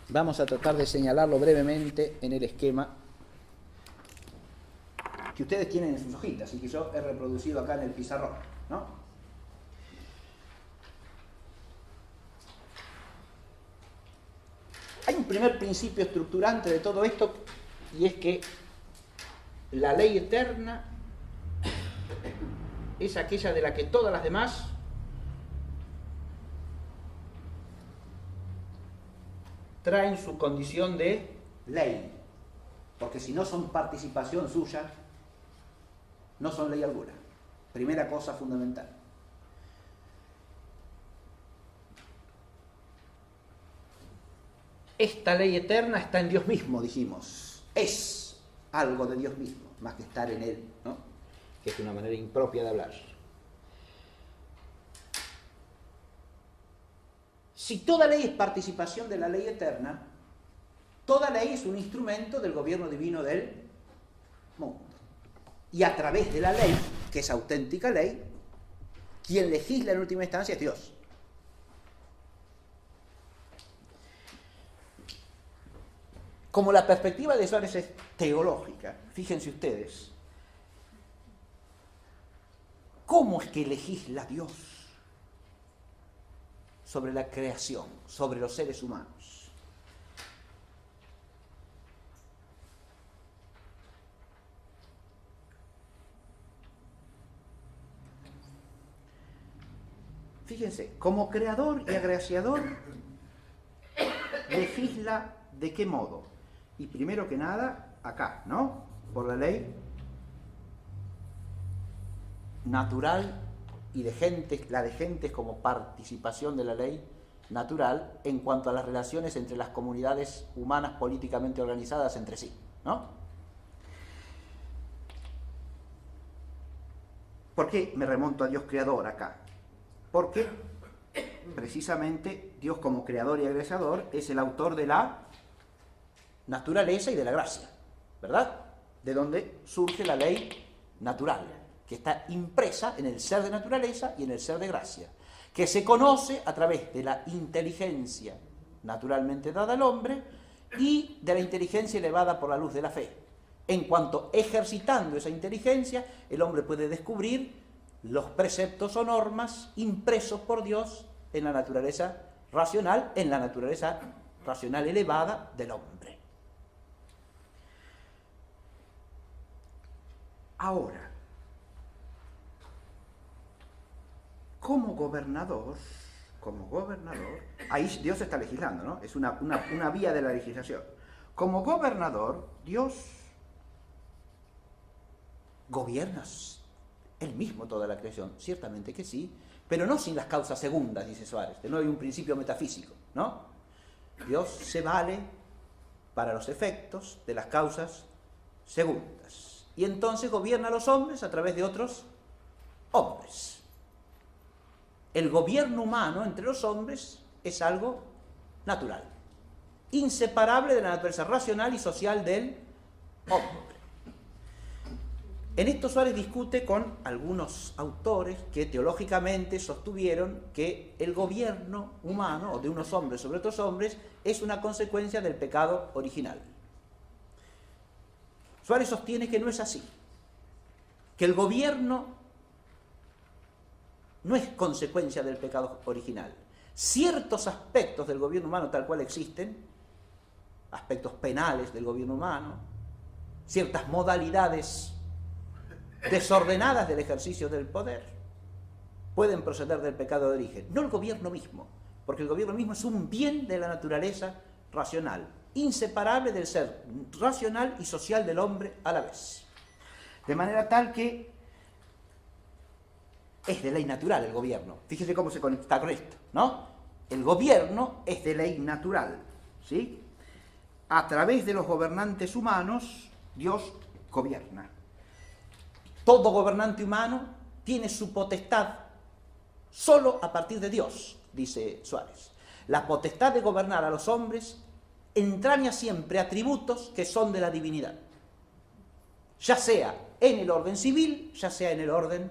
Vamos a tratar de señalarlo brevemente en el esquema que ustedes tienen en sus hojitas y que yo he reproducido acá en el pizarrón, ¿no? Hay un primer principio estructurante de todo esto, y es que la ley eterna es aquella de la que todas las demás traen su condición de ley, porque si no son participación suya, no son ley alguna. Primera cosa fundamental. esta ley eterna está en Dios mismo, dijimos. Es algo de Dios mismo, más que estar en Él, ¿no? Que es una manera impropia de hablar. Si toda ley es participación de la ley eterna, toda ley es un instrumento del gobierno divino del mundo. Y a través de la ley, que es auténtica ley, quien legisla en última instancia es Dios. Como la perspectiva de Suárez es teológica, fíjense ustedes, ¿cómo es que legisla Dios sobre la creación, sobre los seres humanos? Fíjense, como creador y agraciador, legisla ¿de qué modo? Y primero que nada, acá, ¿no? Por la ley natural y de gentes, la de gentes como participación de la ley natural en cuanto a las relaciones entre las comunidades humanas políticamente organizadas entre sí, ¿no? ¿Por qué me remonto a Dios creador acá? Porque precisamente Dios como creador y agraciador es el autor de la naturaleza y de la gracia, ¿verdad? De donde surge la ley natural, que está impresa en el ser de naturaleza y en el ser de gracia, que se conoce a través de la inteligencia naturalmente dada al hombre y de la inteligencia elevada por la luz de la fe. En cuanto ejercitando esa inteligencia, el hombre puede descubrir los preceptos o normas impresos por Dios en la naturaleza racional elevada del hombre. Ahora, como gobernador, ahí Dios está legislando, ¿no? Es una vía de la legislación. Como gobernador, Dios gobierna Él mismo toda la creación, ciertamente que sí, pero no sin las causas segundas, dice Suárez. De nuevo hay un principio metafísico, ¿no? Dios se vale para los efectos de las causas segundas. Y entonces gobierna a los hombres a través de otros hombres. El gobierno humano entre los hombres es algo natural, inseparable de la naturaleza racional y social del hombre. En esto Suárez discute con algunos autores que teológicamente sostuvieron que el gobierno humano, o de unos hombres sobre otros hombres, es una consecuencia del pecado original. Suárez sostiene que no es así, que el gobierno no es consecuencia del pecado original. Ciertos aspectos del gobierno humano tal cual existen, aspectos penales del gobierno humano, ciertas modalidades desordenadas del ejercicio del poder, pueden proceder del pecado de origen, no el gobierno mismo, porque el gobierno mismo es un bien de la naturaleza racional, inseparable del ser racional y social del hombre a la vez. De manera tal que es de ley natural el gobierno. Fíjese cómo se conecta con esto, ¿no? El gobierno es de ley natural, ¿sí? A través de los gobernantes humanos, Dios gobierna. Todo gobernante humano tiene su potestad solo a partir de Dios, dice Suárez. La potestad de gobernar a los hombres entraña siempre atributos que son de la divinidad, ya sea en el orden civil, ya sea en el orden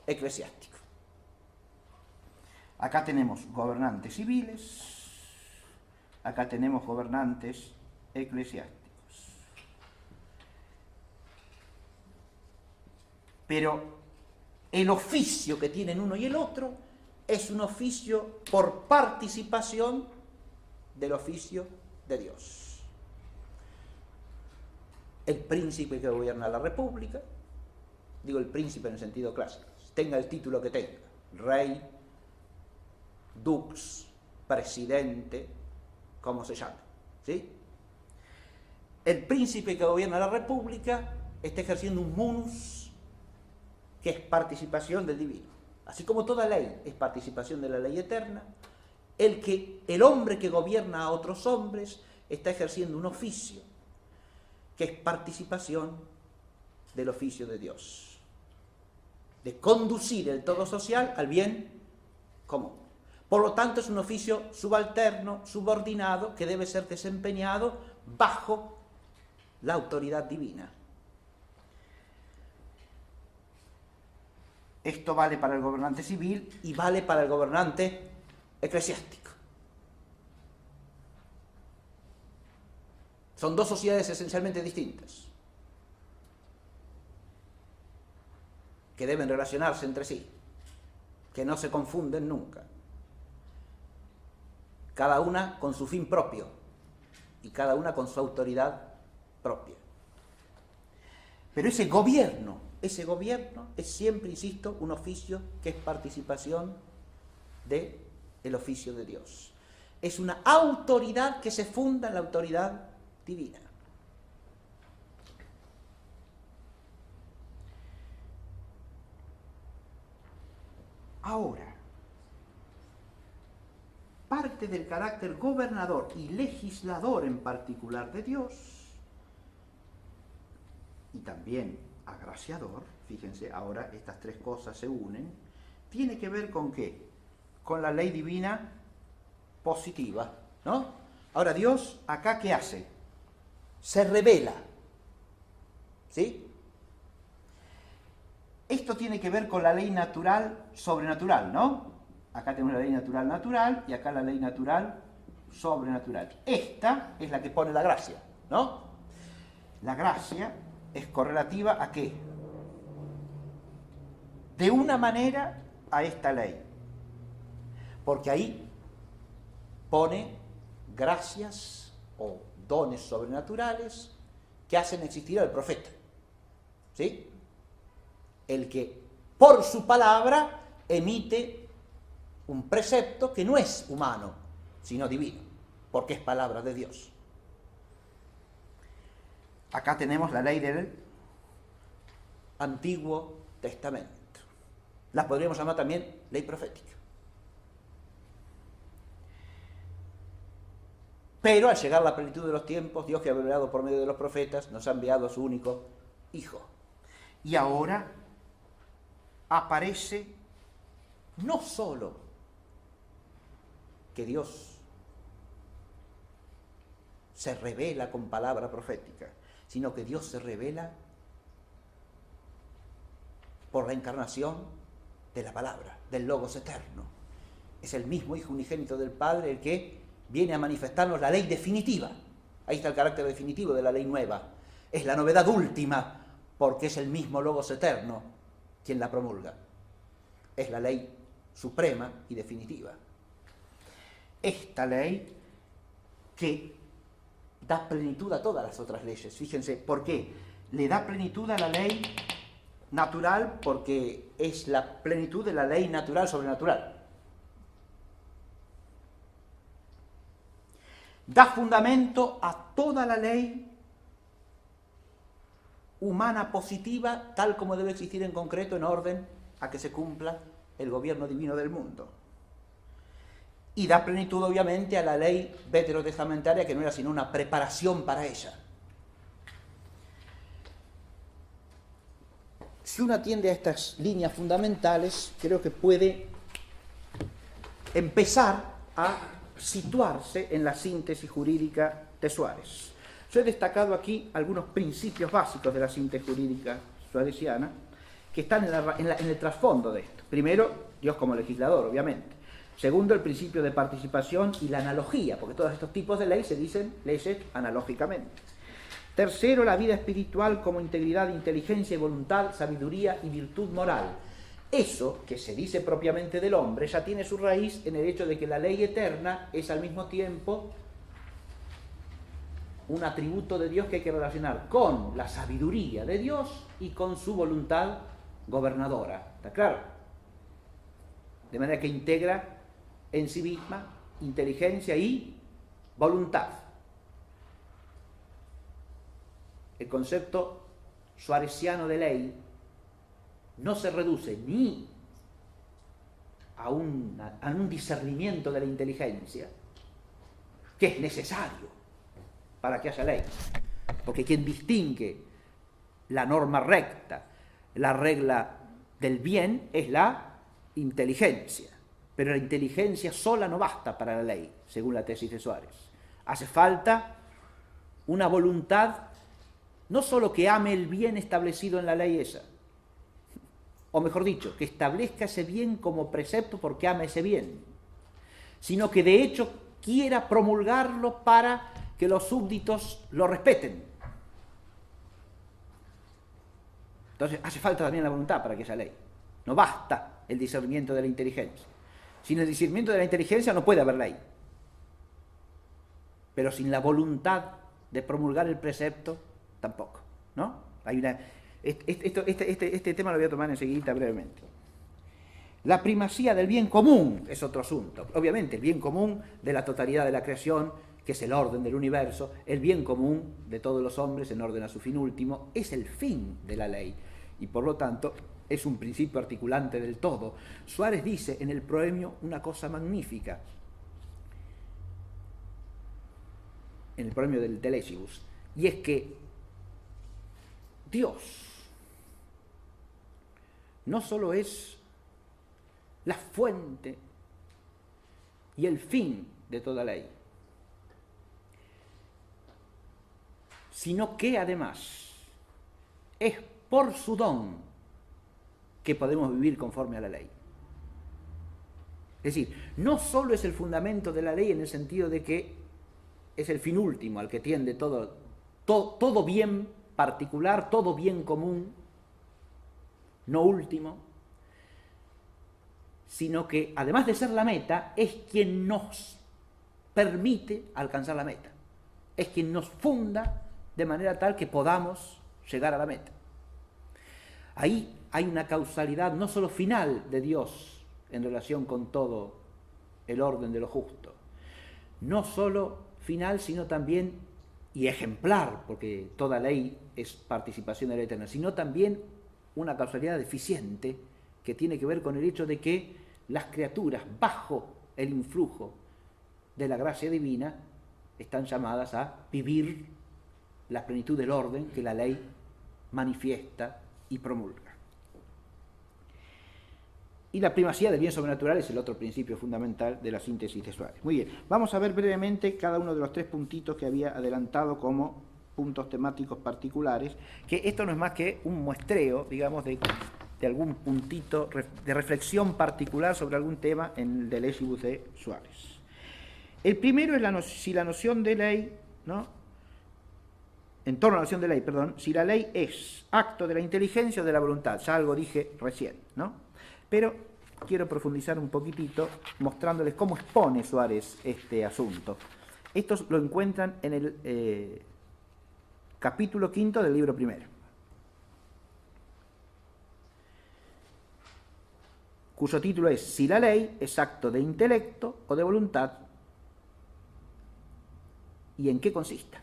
eclesiástico. Acá tenemos gobernantes civiles, acá tenemos gobernantes eclesiásticos. Pero el oficio que tienen uno y el otro es un oficio por participación del oficio de Dios. El príncipe que gobierna la república, digo el príncipe en el sentido clásico, tenga el título que tenga, rey, dux, presidente, como se llame, ¿sí? El príncipe que gobierna la república está ejerciendo un munus que es participación del divino. Así como toda ley es participación de la ley eterna, el hombre que gobierna a otros hombres está ejerciendo un oficio, que es participación del oficio de Dios, de conducir el todo social al bien común. Por lo tanto, es un oficio subalterno, subordinado, que debe ser desempeñado bajo la autoridad divina. Esto vale para el gobernante civil y vale para el gobernante eclesiástico. Son dos sociedades esencialmente distintas, que deben relacionarse entre sí, que no se confunden nunca. Cada una con su fin propio y cada una con su autoridad propia. Pero ese gobierno es siempre, insisto, un oficio que es participación del oficio de Dios. Es una autoridad que se funda en la autoridad divina. Ahora, parte del carácter gobernador y legislador en particular de Dios, y también agraciador, fíjense, ahora estas tres cosas se unen, tiene que ver con ¿qué? Con la ley divina positiva, ¿no? Ahora Dios, ¿acá qué hace? Se revela, ¿sí? Esto tiene que ver con la ley natural sobrenatural, ¿no? Acá tenemos la ley natural natural y acá la ley natural sobrenatural. Esta es la que pone la gracia, ¿no? La gracia es correlativa ¿a qué? De una manera a esta ley. Porque ahí pone gracias o dones sobrenaturales que hacen existir al profeta. ¿Sí? El que por su palabra emite un precepto que no es humano, sino divino, porque es palabra de Dios. Acá tenemos la ley del Antiguo Testamento. La podríamos llamar también ley profética. Pero al llegar la plenitud de los tiempos, Dios, que ha hablado por medio de los profetas, nos ha enviado a su único Hijo. Y ahora aparece no solo que Dios se revela con palabra profética, sino que Dios se revela por la encarnación de la palabra, del Logos eterno. Es el mismo Hijo unigénito del Padre el que viene a manifestarnos la ley definitiva. Ahí está el carácter definitivo de la ley nueva. Es la novedad última, porque es el mismo Logos eterno quien la promulga. Es la ley suprema y definitiva. Esta ley que da plenitud a todas las otras leyes. Fíjense, ¿por qué? Le da plenitud a la ley natural porque es la plenitud de la ley natural sobrenatural. Da fundamento a toda la ley humana positiva, tal como debe existir en concreto en orden a que se cumpla el gobierno divino del mundo. Y da plenitud, obviamente, a la ley veterotestamentaria, que no era sino una preparación para ella. Si uno atiende a estas líneas fundamentales, creo que puede empezar a situarse en la síntesis jurídica de Suárez. Yo he destacado aquí algunos principios básicos de la síntesis jurídica suareciana que están en el trasfondo de esto. Primero, Dios como legislador, obviamente. Segundo, el principio de participación y la analogía, porque todos estos tipos de ley se dicen leyes analógicamente. Tercero, la vida espiritual como integridad, inteligencia y voluntad, sabiduría y virtud moral. Eso que se dice propiamente del hombre ya tiene su raíz en el hecho de que la ley eterna es al mismo tiempo un atributo de Dios que hay que relacionar con la sabiduría de Dios y con su voluntad gobernadora. ¿Está claro? De manera que integra en sí misma inteligencia y voluntad. El concepto suareciano de ley no se reduce ni a un discernimiento de la inteligencia que es necesario para que haya ley. Porque quien distingue la norma recta, la regla del bien, es la inteligencia. Pero la inteligencia sola no basta para la ley, según la tesis de Suárez. Hace falta una voluntad, no solo que ame el bien establecido en la ley esa, o mejor dicho, que establezca ese bien como precepto porque ama ese bien, sino que de hecho quiera promulgarlo para que los súbditos lo respeten. Entonces hace falta también la voluntad para que haya ley. No basta el discernimiento de la inteligencia. Sin el discernimiento de la inteligencia no puede haber ley. Pero sin la voluntad de promulgar el precepto, tampoco, ¿no? Hay una... Este tema lo voy a tomar enseguida brevemente. La primacía del bien común es otro asunto. Obviamente, el bien común de la totalidad de la creación, que es el orden del universo, el bien común de todos los hombres en orden a su fin último, es el fin de la ley. Y por lo tanto, es un principio articulante del todo. Suárez dice en el proemio una cosa magnífica, en el proemio del Telesibus, y es que Dios no solo es la fuente y el fin de toda ley, sino que además es por su don que podemos vivir conforme a la ley. Es decir, no solo es el fundamento de la ley en el sentido de que es el fin último al que tiende todo bien particular, todo bien común, no último, sino que además de ser la meta, es quien nos permite alcanzar la meta, es quien nos funda de manera tal que podamos llegar a la meta. Ahí hay una causalidad no solo final de Dios en relación con todo el orden de lo justo, no solo final, sino también, y ejemplar, porque toda ley es participación de la eterna, sino también una causalidad deficiente que tiene que ver con el hecho de que las criaturas, bajo el influjo de la gracia divina, están llamadas a vivir la plenitud del orden que la ley manifiesta y promulga. Y la primacía del bien sobrenatural es el otro principio fundamental de la síntesis de Suárez. Muy bien, vamos a ver brevemente cada uno de los tres puntitos que había adelantado como puntos temáticos particulares, que esto no es más que un muestreo, digamos, de algún puntito de reflexión particular sobre algún tema en el Telesibus de Suárez. El primero es si la noción de ley, ¿no? En torno a la noción de ley, perdón, si la ley es acto de la inteligencia o de la voluntad, ya algo dije recién, ¿no? Pero quiero profundizar un poquitito mostrándoles cómo expone Suárez este asunto. Esto lo encuentran en el capítulo 5 del libro primero, cuyo título es Si la ley es acto de intelecto o de voluntad y en qué consiste.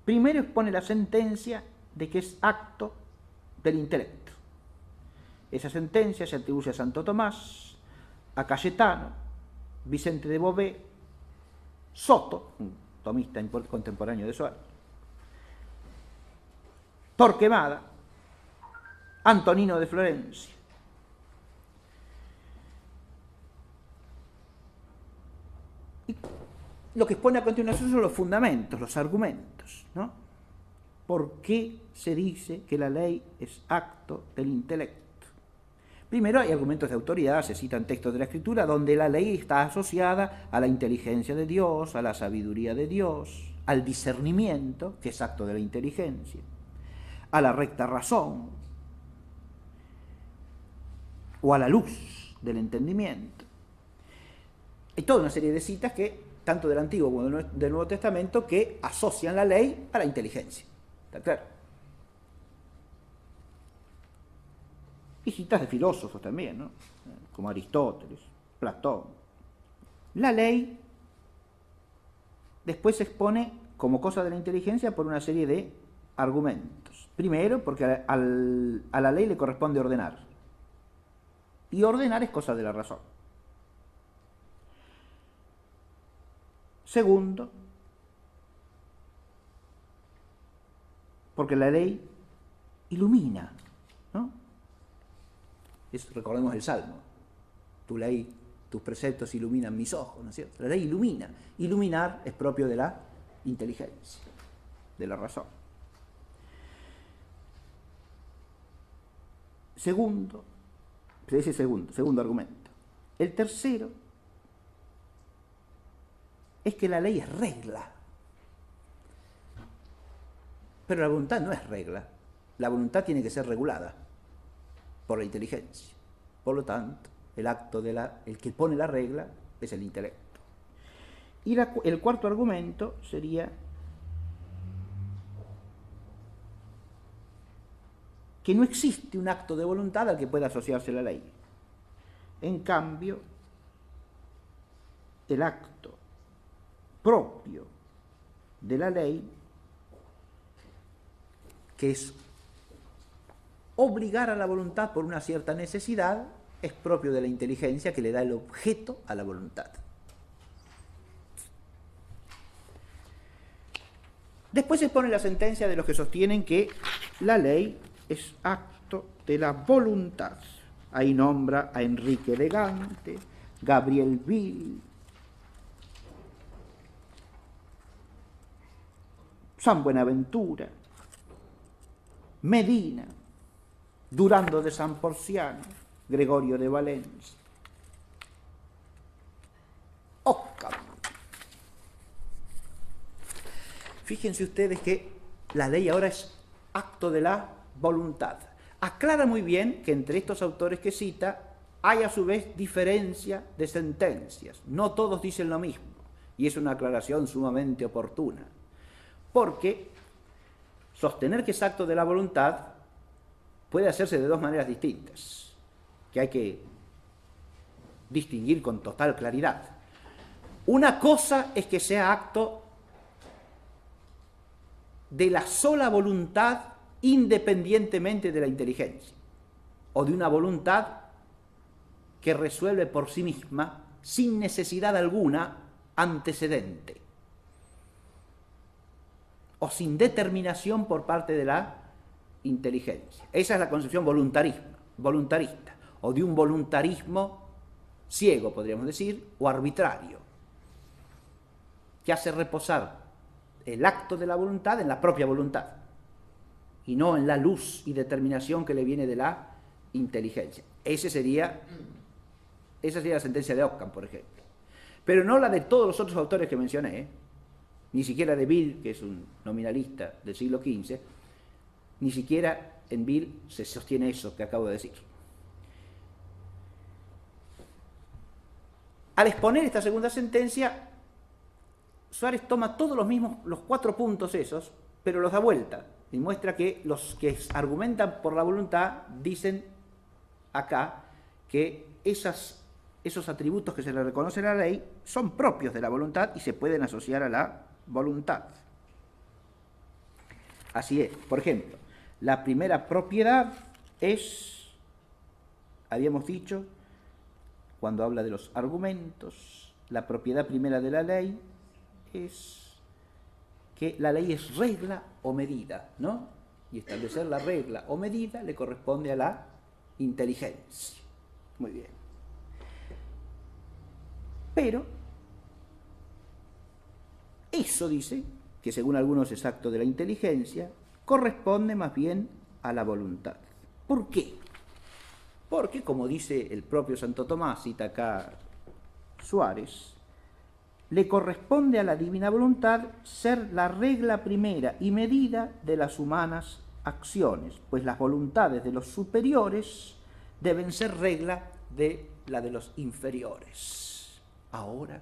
Primero expone la sentencia de que es acto del intelecto. Esa sentencia se atribuye a Santo Tomás, a Cayetano, Vicente de Beauvais, Soto, un tomista contemporáneo de Suárez, Torquemada, Antonino de Florencia. Y lo que expone a continuación son los fundamentos, los argumentos, ¿no? ¿Por qué se dice que la ley es acto del intelecto? Primero hay argumentos de autoridad, se citan textos de la Escritura, donde la ley está asociada a la inteligencia de Dios, a la sabiduría de Dios, al discernimiento, que es acto de la inteligencia, a la recta razón, o a la luz del entendimiento. Hay toda una serie de citas que, tanto del Antiguo como del Nuevo Testamento, que asocian la ley a la inteligencia. ¿Está claro? Y citas de filósofos también, ¿no? Como Aristóteles, Platón. La ley después se expone como cosa de la inteligencia por una serie de argumentos. Primero, porque a la ley le corresponde ordenar. Y ordenar es cosa de la razón. Segundo, porque la ley ilumina, ¿no? Recordemos el Salmo. Tu ley, tus preceptos iluminan mis ojos, ¿no es cierto? La ley ilumina. Iluminar es propio de la inteligencia, de la razón. Segundo argumento. El tercero es que la ley es regla. Pero la voluntad no es regla. La voluntad tiene que ser regulada por la inteligencia. Por lo tanto, el que pone la regla es el intelecto. Y el cuarto argumento sería que no existe un acto de voluntad al que pueda asociarse la ley. En cambio, el acto propio de la ley, que es obligar a la voluntad por una cierta necesidad, es propio de la inteligencia que le da el objeto a la voluntad. Después se pone la sentencia de los que sostienen que la ley es acto de la voluntad. Ahí nombra a Enrique de Gante, Gabriel Bill, San Buenaventura, Medina, Durando de San Porciano, Gregorio de Valencia, Occam. Fíjense ustedes que la ley ahora es acto de la voluntad. Aclara muy bien que entre estos autores que cita hay a su vez diferencia de sentencias. No todos dicen lo mismo, y es una aclaración sumamente oportuna, porque sostener que es acto de la voluntad puede hacerse de dos maneras distintas, que hay que distinguir con total claridad. Una cosa es que sea acto de la sola voluntad independientemente de la inteligencia, o de una voluntad que resuelve por sí misma, sin necesidad alguna antecedente, o sin determinación por parte de la inteligencia. Esa es la concepción voluntarista, o de un voluntarismo ciego, podríamos decir, o arbitrario, que hace reposar el acto de la voluntad en la propia voluntad, y no en la luz y determinación que le viene de la inteligencia. Esa sería la sentencia de Occam, por ejemplo. Pero no la de todos los otros autores que mencioné, ni siquiera de Bill, que es un nominalista del siglo XV, ni siquiera en Bill se sostiene eso que acabo de decir. Al exponer esta segunda sentencia, Suárez toma todos los 4 puntos esos, pero los da vuelta y muestra que los que argumentan por la voluntad dicen acá que esos atributos que se le reconocen a la ley son propios de la voluntad y se pueden asociar a la voluntad. Así es. Por ejemplo, la primera propiedad es, habíamos dicho, cuando habla de los argumentos, la propiedad primera de la ley es que la ley es regla o medida, ¿no? Y establecer la regla o medida le corresponde a la inteligencia. Muy bien. Pero eso dice, que según algunos es acto de la inteligencia, corresponde más bien a la voluntad. ¿Por qué? Porque, como dice el propio Santo Tomás, cita acá Suárez, le corresponde a la divina voluntad ser la regla primera y medida de las humanas acciones, pues las voluntades de los superiores deben ser regla de la de los inferiores. Ahora,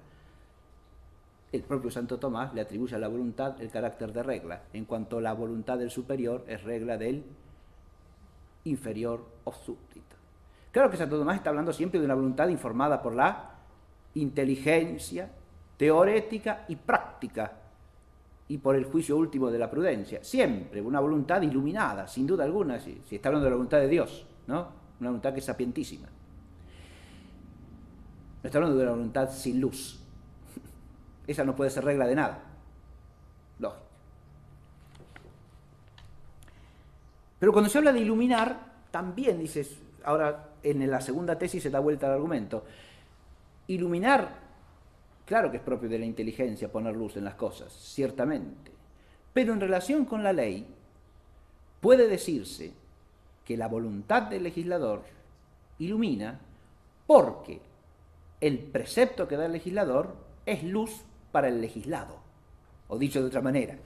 el propio Santo Tomás le atribuye a la voluntad el carácter de regla, en cuanto la voluntad del superior es regla del inferior o súbdito. Claro que Santo Tomás está hablando siempre de una voluntad informada por la inteligencia teorética y práctica y por el juicio último de la prudencia. Siempre una voluntad iluminada, sin duda alguna, si está hablando de la voluntad de Dios, ¿no? Una voluntad que es sapientísima. No está hablando de una voluntad sin luz. Esa no puede ser regla de nada. Lógico. Pero cuando se habla de iluminar, también dices, ahora en la segunda tesis se da vuelta al argumento. Iluminar, claro que es propio de la inteligencia poner luz en las cosas, ciertamente. Pero en relación con la ley, puede decirse que la voluntad del legislador ilumina porque el precepto que da el legislador es luz para el legislado. O dicho de otra manera,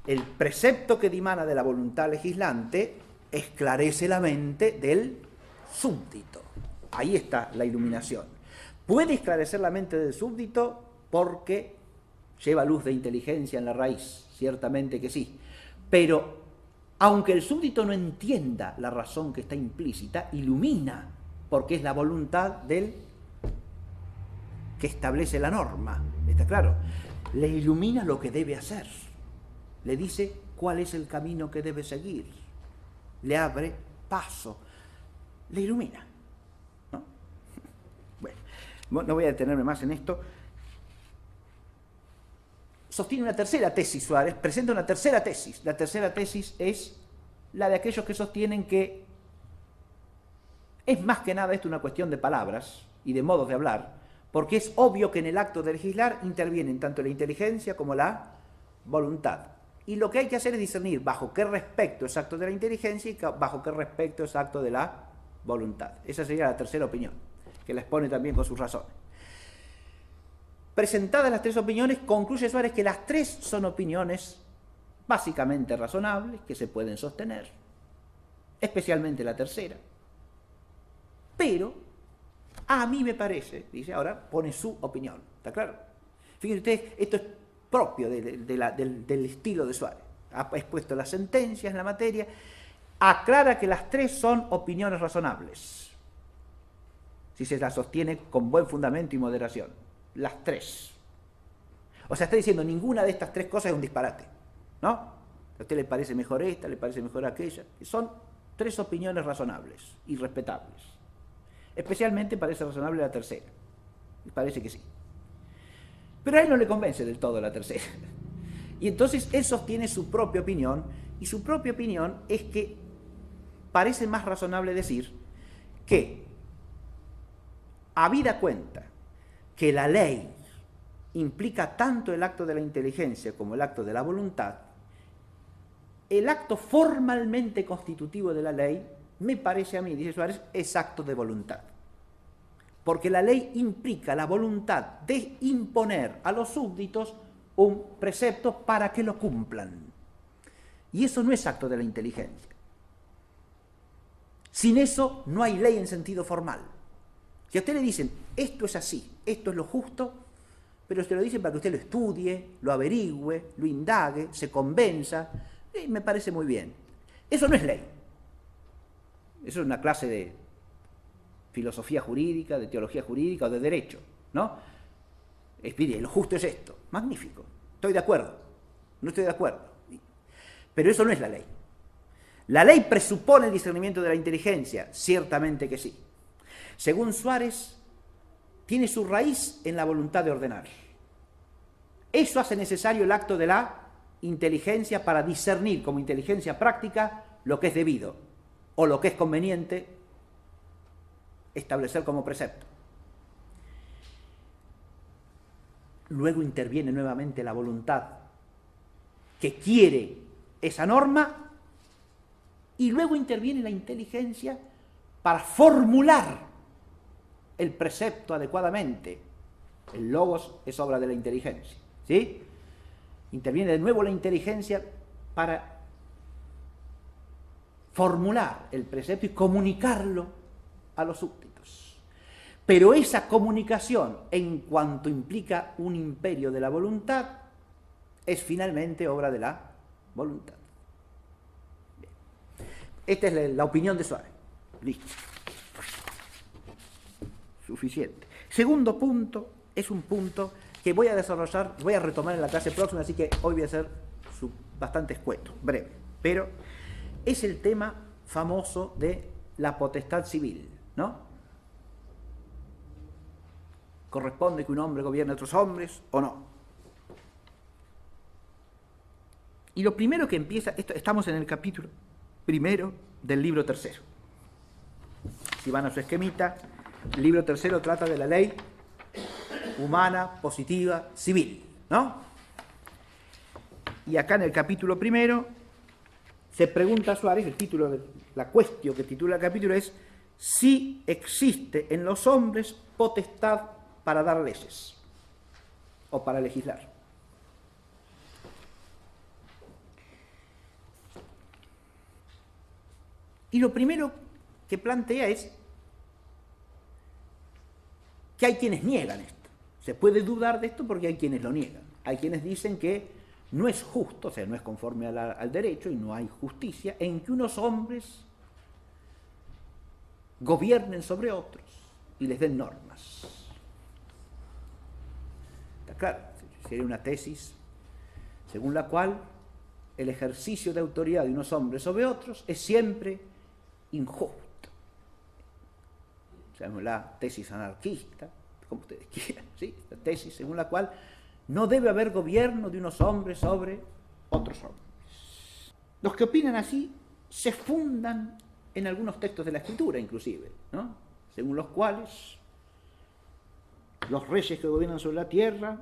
el precepto que dimana de la voluntad legislante esclarece la mente del súbdito. Ahí está la iluminación. Puede esclarecer la mente del súbdito porque lleva luz de inteligencia en la raíz, ciertamente que sí. Pero aunque el súbdito no entienda la razón que está implícita, ilumina porque es la voluntad del que establece la norma. ¿Está claro? Le ilumina lo que debe hacer. Le dice cuál es el camino que debe seguir. Le abre paso. Le ilumina. ¿No? Bueno, no voy a detenerme más en esto. Sostiene una tercera tesis, Suárez, presenta una tercera tesis. La tercera tesis es la de aquellos que sostienen que es más que nada esto una cuestión de palabras y de modos de hablar, porque es obvio que en el acto de legislar intervienen tanto la inteligencia como la voluntad. Y lo que hay que hacer es discernir bajo qué respecto es acto de la inteligencia y bajo qué respecto es acto de la voluntad. Esa sería la tercera opinión, que la expone también con sus razones. Presentadas las tres opiniones, concluye Suárez que las tres son opiniones básicamente razonables, que se pueden sostener, especialmente la tercera. Pero a mí me parece, dice, ahora pone su opinión, ¿está claro? Fíjense ustedes, esto es propio del estilo de Suárez. Ha expuesto las sentencias en la materia, aclara que las tres son opiniones razonables, si se las sostiene con buen fundamento y moderación. Las tres. O sea, está diciendo ninguna de estas tres cosas es un disparate, ¿no? A usted le parece mejor esta, le parece mejor aquella. Son tres opiniones razonables y respetables. Especialmente parece razonable la tercera. Parece que sí. Pero a él no le convence del todo la tercera. Y entonces él sostiene su propia opinión, y su propia opinión es que parece más razonable decir que, habida cuenta que la ley implica tanto el acto de la inteligencia como el acto de la voluntad, el acto formalmente constitutivo de la ley, me parece a mí, dice Suárez, es acto de voluntad. Porque la ley implica la voluntad de imponer a los súbditos un precepto para que lo cumplan. Y eso no es acto de la inteligencia. Sin eso no hay ley en sentido formal. Si a usted le dicen, esto es así, esto es lo justo, pero usted lo dicen para que usted lo estudie, lo averigüe, lo indague, se convenza, y me parece muy bien. Eso no es ley. Eso es una clase de filosofía jurídica, de teología jurídica o de derecho, ¿no? Mire, lo justo es esto. Magnífico. Estoy de acuerdo. No estoy de acuerdo. Pero eso no es la ley. La ley presupone el discernimiento de la inteligencia, ciertamente que sí. Según Suárez, tiene su raíz en la voluntad de ordenar. Eso hace necesario el acto de la inteligencia para discernir como inteligencia práctica lo que es debido o lo que es conveniente establecer como precepto. Luego interviene nuevamente la voluntad que quiere esa norma y luego interviene la inteligencia para formular el precepto adecuadamente. El logos es obra de la inteligencia, ¿sí? Interviene de nuevo la inteligencia para formular el precepto y comunicarlo a los súbditos. Pero esa comunicación, en cuanto implica un imperio de la voluntad, es finalmente obra de la voluntad. Bien. Esta es la opinión de Suárez. Listo. Suficiente. Segundo punto, es un punto que voy a desarrollar, voy a retomar en la clase próxima, así que hoy voy a ser bastante escueto, breve. Pero es el tema famoso de la potestad civil, ¿no? ¿Corresponde que un hombre gobierne a otros hombres o no? Y lo primero que empieza, estamos en el capítulo primero del libro tercero. Si van a su esquemita, el libro tercero trata de la ley humana, positiva, civil, ¿no? Y acá en el capítulo primero se pregunta a Suárez, el título de la cuestión que titula el capítulo es si existe en los hombres potestad para dar leyes o para legislar. Y lo primero que plantea es que hay quienes niegan esto. Se puede dudar de esto porque hay quienes lo niegan. Hay quienes dicen que no es justo, o sea, no es conforme al derecho y no hay justicia en que unos hombres gobiernen sobre otros y les den normas. Está claro, sería una tesis según la cual el ejercicio de autoridad de unos hombres sobre otros es siempre injusto. Llamamos la tesis anarquista, como ustedes quieran, ¿sí? La tesis según la cual no debe haber gobierno de unos hombres sobre otros hombres. Los que opinan así se fundan en algunos textos de la Escritura, inclusive, ¿no? Según los cuales los reyes que gobiernan sobre la tierra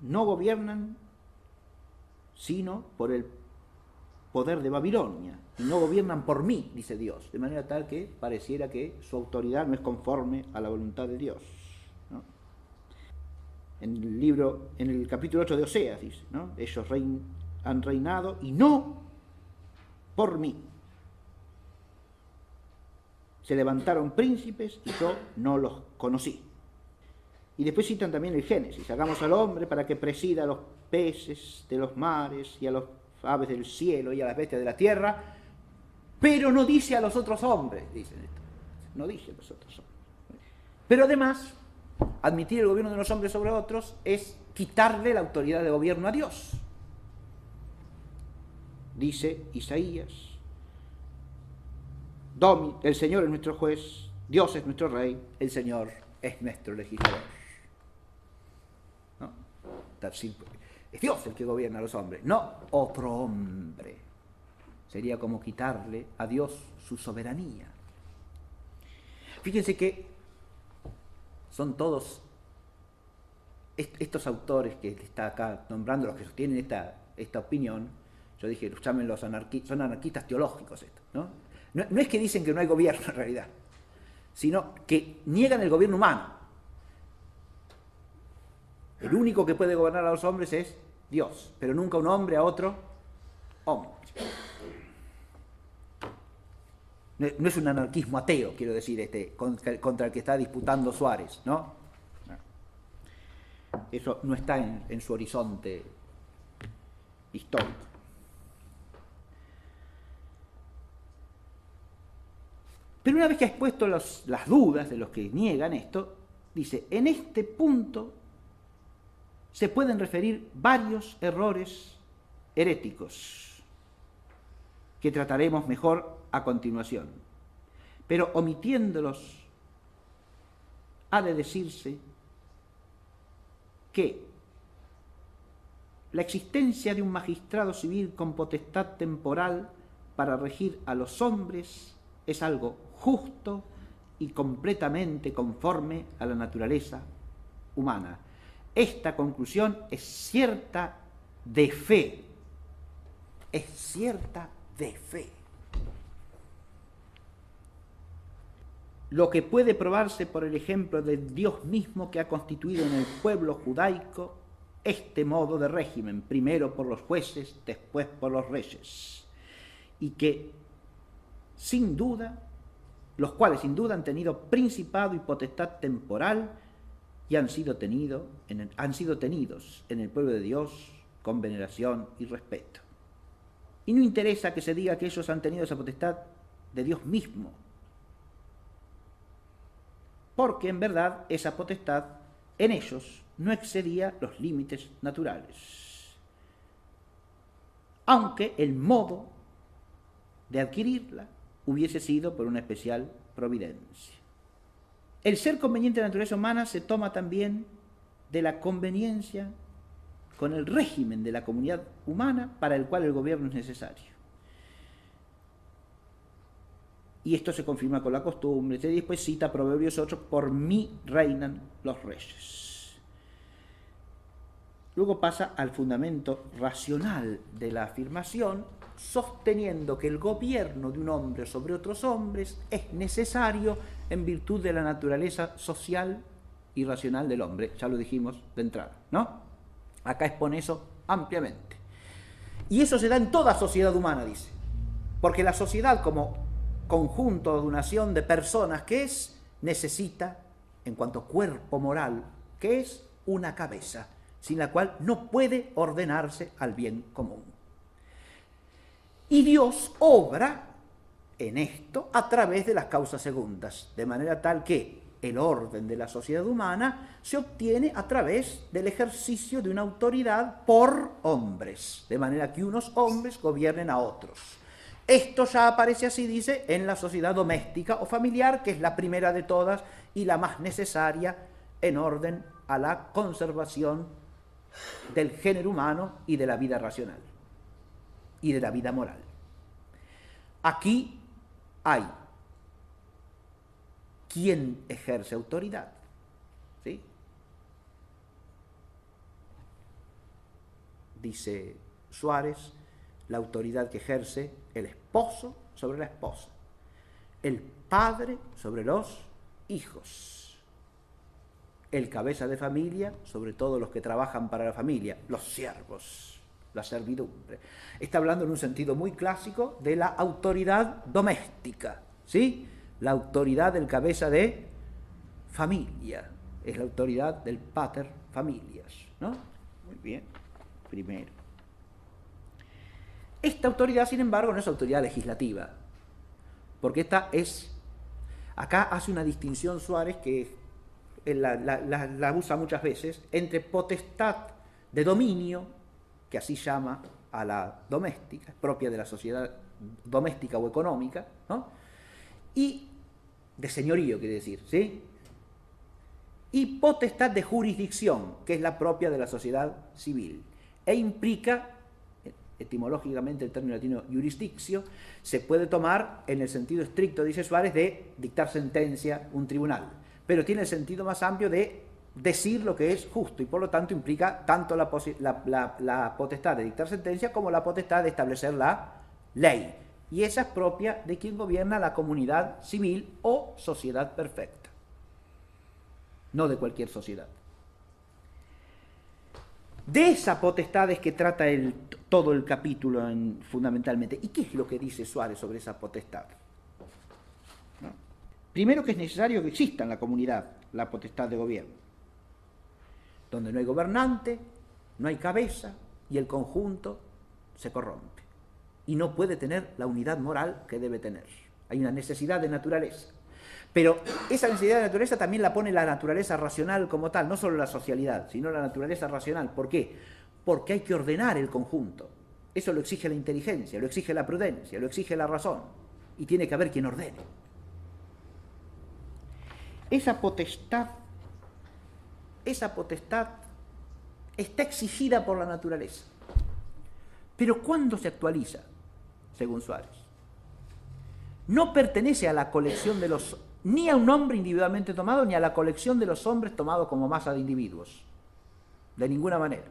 no gobiernan sino por el poder de Babilonia, y no gobiernan por mí, dice Dios, de manera tal que pareciera que su autoridad no es conforme a la voluntad de Dios, ¿no? En el capítulo 8 de Oseas dice, ¿no? Ellos han reinado y no por mí. Se levantaron príncipes y yo no los conocí. Y después citan también el Génesis, hagamos al hombre para que presida a los peces de los mares y a las aves del cielo y a las bestias de la tierra, pero no dice a los otros hombres, dicen esto. No dice a los otros hombres. Pero además, admitir el gobierno de los hombres sobre otros es quitarle la autoridad de gobierno a Dios. Dice Isaías, el Señor es nuestro juez, Dios es nuestro rey, el Señor es nuestro legislador. ¿No? Es Dios el que gobierna a los hombres, no otro hombre. Sería como quitarle a Dios su soberanía. Fíjense que son todos estos autores que está acá nombrando, los que sostienen esta opinión. Yo dije, llamen los anarquistas, son anarquistas teológicos estos, ¿no? No es que dicen que no hay gobierno en realidad, sino que niegan el gobierno humano. El único que puede gobernar a los hombres es Dios, pero nunca un hombre a otro hombre. No es un anarquismo ateo, quiero decir, contra el que está disputando Suárez, ¿no? Eso no está en su horizonte histórico. Pero una vez que ha expuesto las dudas de los que niegan esto, dice, en este punto se pueden referir varios errores heréticos que trataremos mejor a continuación. Pero omitiéndolos, ha de decirse que la existencia de un magistrado civil con potestad temporal para regir a los hombres es algo justo y completamente conforme a la naturaleza humana. Esta conclusión es cierta de fe. Es cierta de fe. Lo que puede probarse por el ejemplo de Dios mismo que ha constituido en el pueblo judaico este modo de régimen, primero por los jueces, después por los reyes, y que sin duda, los cuales sin duda han tenido principado y potestad temporal y han sido tenidos en el pueblo de Dios con veneración y respeto. Y no interesa que se diga que ellos han tenido esa potestad de Dios mismo, porque en verdad esa potestad en ellos no excedía los límites naturales, aunque el modo de adquirirla hubiese sido por una especial providencia. El ser conveniente de la naturaleza humana se toma también de la conveniencia con el régimen de la comunidad humana para el cual el gobierno es necesario. Y esto se confirma con la costumbre. Y después cita Proverbios 8, por mí reinan los reyes. Luego pasa al fundamento racional de la afirmación, sosteniendo que el gobierno de un hombre sobre otros hombres es necesario en virtud de la naturaleza social y racional del hombre. Ya lo dijimos de entrada, ¿no? Acá expone eso ampliamente. Y eso se da en toda sociedad humana, dice. Porque la sociedad como conjunto o donación de personas que es, necesita, en cuanto cuerpo moral, que es una cabeza, sin la cual no puede ordenarse al bien común. Y Dios obra en esto a través de las causas segundas, de manera tal que el orden de la sociedad humana se obtiene a través del ejercicio de una autoridad por hombres, de manera que unos hombres gobiernen a otros. Esto ya aparece así, dice, en la sociedad doméstica o familiar, que es la primera de todas y la más necesaria en orden a la conservación del género humano y de la vida racional y de la vida moral. Aquí hay quien ejerce autoridad, ¿sí? Dice Suárez, la autoridad que ejerce el esposo sobre la esposa, el padre sobre los hijos, el cabeza de familia sobre todos los que trabajan para la familia, los siervos, la servidumbre. Está hablando en un sentido muy clásico de la autoridad doméstica, ¿sí? La autoridad del cabeza de familia, es la autoridad del pater familias, ¿no? Muy bien, primero. Esta autoridad, sin embargo, no es autoridad legislativa, porque esta es, acá hace una distinción Suárez que la usa muchas veces, entre potestad de dominio, que así llama a la doméstica, propia de la sociedad doméstica o económica, ¿no? Y de señorío, quiere decir, ¿sí? Y potestad de jurisdicción, que es la propia de la sociedad civil, e implica, etimológicamente el término latino jurisdictio, se puede tomar en el sentido estricto, dice Suárez, de dictar sentencia un tribunal, pero tiene el sentido más amplio de decir lo que es justo, y por lo tanto implica tanto la potestad de dictar sentencia como la potestad de establecer la ley. Y esa es propia de quien gobierna la comunidad civil o sociedad perfecta, no de cualquier sociedad. De esa potestad es que trata todo el capítulo fundamentalmente. ¿Y qué es lo que dice Suárez sobre esa potestad? ¿No? Primero, que es necesario que exista en la comunidad la potestad de gobierno. Donde no hay gobernante, no hay cabeza y el conjunto se corrompe. Y no puede tener la unidad moral que debe tener. Hay una necesidad de naturaleza. Pero esa necesidad de naturaleza también la pone la naturaleza racional como tal, no solo la socialidad, sino la naturaleza racional. ¿Por qué? Porque hay que ordenar el conjunto. Eso lo exige la inteligencia, lo exige la prudencia, lo exige la razón. Y tiene que haber quien ordene. Esa potestad está exigida por la naturaleza. Pero ¿cuándo se actualiza? Según Suárez. No pertenece a la colección de los, ni a un hombre individualmente tomado, ni a la colección de los hombres tomados como masa de individuos. De ninguna manera.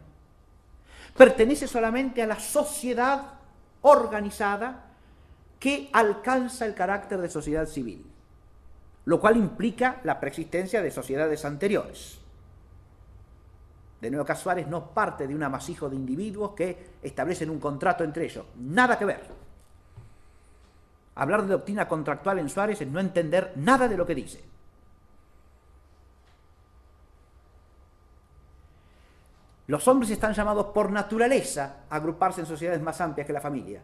Pertenece solamente a la sociedad organizada que alcanza el carácter de sociedad civil, lo cual implica la preexistencia de sociedades anteriores. De nuevo, acá Suárez no parte de un amasijo de individuos que establecen un contrato entre ellos. Nada que ver. Hablar de doctrina contractual en Suárez es no entender nada de lo que dice. Los hombres están llamados por naturaleza a agruparse en sociedades más amplias que la familia.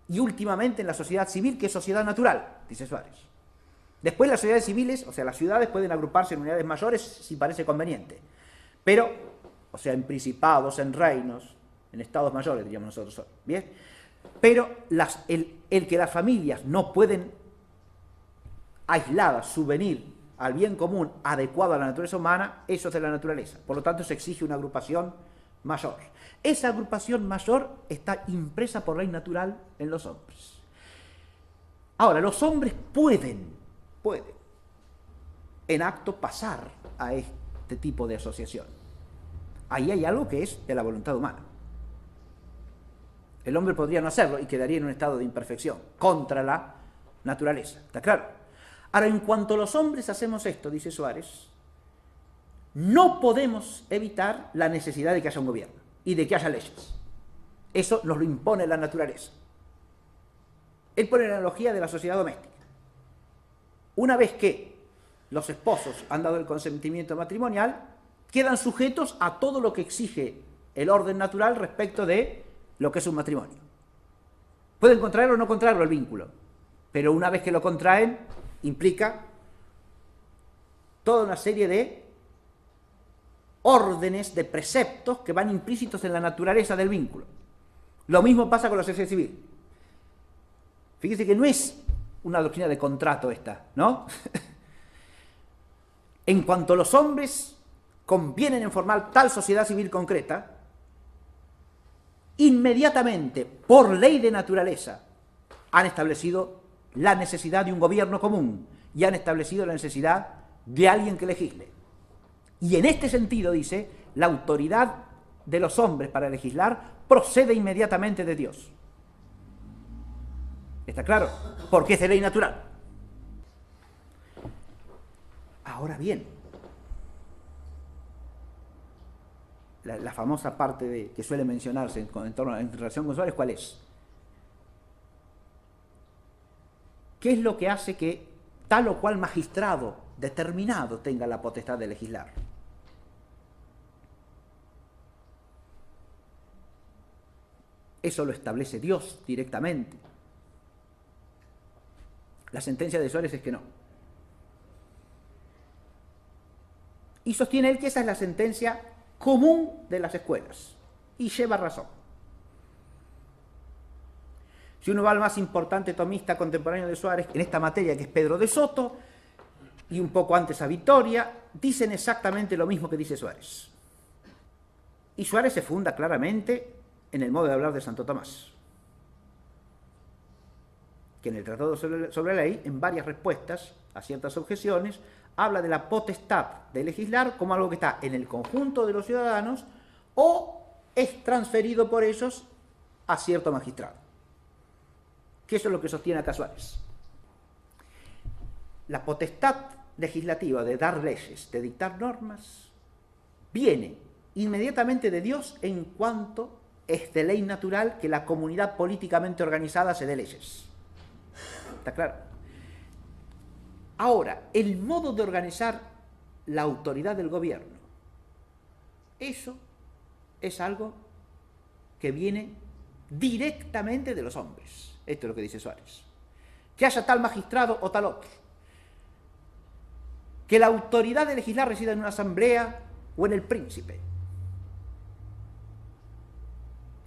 Y últimamente en la sociedad civil, que es sociedad natural, dice Suárez. Después las sociedades civiles, o sea, las ciudades pueden agruparse en unidades mayores si parece conveniente. Pero, o sea, en principados, en reinos, en estados mayores, diríamos nosotros hoy, ¿bien? Pero el que las familias no pueden aisladas subvenir al bien común adecuado a la naturaleza humana, eso es de la naturaleza. Por lo tanto, se exige una agrupación mayor. Esa agrupación mayor está impresa por ley natural en los hombres. Ahora, los hombres pueden en acto pasar a este tipo de asociación. Ahí hay algo que es de la voluntad humana. El hombre podría no hacerlo y quedaría en un estado de imperfección, contra la naturaleza. ¿Está claro? Ahora, en cuanto los hombres hacemos esto, dice Suárez, no podemos evitar la necesidad de que haya un gobierno y de que haya leyes. Eso nos lo impone la naturaleza. Él pone la analogía de la sociedad doméstica. Una vez que los esposos han dado el consentimiento matrimonial, quedan sujetos a todo lo que exige el orden natural respecto de lo que es un matrimonio. Pueden contraer o no contraerlo el vínculo, pero una vez que lo contraen, implica toda una serie de órdenes, de preceptos que van implícitos en la naturaleza del vínculo. Lo mismo pasa con la sociedad civil. Fíjese que no es una doctrina de contrato esta, ¿no? En cuanto los hombres convienen en formar tal sociedad civil concreta, inmediatamente, por ley de naturaleza, han establecido la necesidad de un gobierno común y han establecido la necesidad de alguien que legisle. Y en este sentido, dice, la autoridad de los hombres para legislar procede inmediatamente de Dios. ¿Está claro? Porque es de ley natural. Ahora bien, la famosa parte que suele mencionarse en relación con Suárez, ¿cuál es? ¿Qué es lo que hace que tal o cual magistrado determinado tenga la potestad de legislar? Eso lo establece Dios directamente. La sentencia de Suárez es que no. Y sostiene él que esa es la sentencia común de las escuelas. Y lleva razón. Si uno va al más importante tomista contemporáneo de Suárez en esta materia, que es Pedro de Soto, y un poco antes a Vitoria, dicen exactamente lo mismo que dice Suárez. Y Suárez se funda claramente en el modo de hablar de Santo Tomás, que en el Tratado sobre la Ley, en varias respuestas a ciertas objeciones, habla de la potestad de legislar como algo que está en el conjunto de los ciudadanos o es transferido por ellos a cierto magistrado. Que eso es lo que sostiene acá Suárez. La potestad legislativa de dar leyes, de dictar normas, viene inmediatamente de Dios en cuanto es de ley natural que la comunidad políticamente organizada se dé leyes. ¿Está claro? Ahora, el modo de organizar la autoridad del gobierno, eso es algo que viene directamente de los hombres. Esto es lo que dice Suárez. Que haya tal magistrado o tal otro. Que la autoridad de legislar resida en una asamblea o en el príncipe.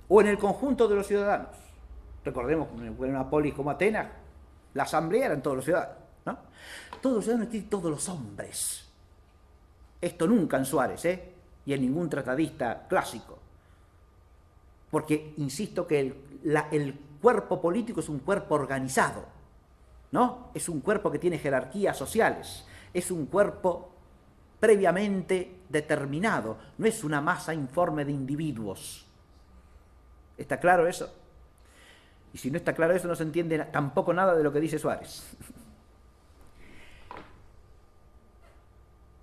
O en el conjunto de los ciudadanos. Recordemos que en una polis como Atenas, la asamblea eran todos los ciudadanos, ¿no? Todos los ciudadanos y todos los hombres. Esto nunca en Suárez, y en ningún tratadista clásico. Porque, insisto, que el cuerpo político es un cuerpo organizado, ¿no? Es un cuerpo que tiene jerarquías sociales, es un cuerpo previamente determinado, no es una masa informe de individuos. ¿Está claro eso? Y si no está claro eso, no se entiende tampoco nada de lo que dice Suárez.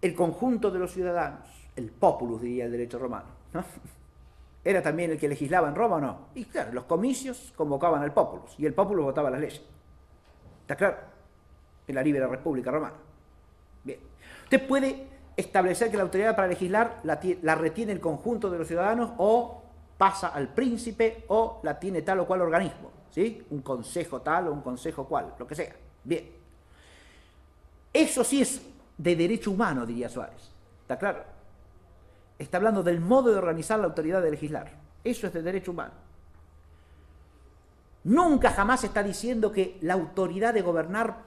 El conjunto de los ciudadanos, el populus, diría el derecho romano, ¿no? ¿Era también el que legislaba en Roma o no? Y claro, los comicios convocaban al populus, y el populus votaba las leyes. ¿Está claro? En la Libre República Romana. Bien. Usted puede establecer que la autoridad para legislar la retiene el conjunto de los ciudadanos o pasa al príncipe o la tiene tal o cual organismo, ¿sí? Un consejo tal o un consejo cual, lo que sea. Bien. Eso sí es de derecho humano, diría Suárez. ¿Está claro? Está hablando del modo de organizar la autoridad de legislar. Eso es de derecho humano. Nunca jamás está diciendo que la autoridad de gobernar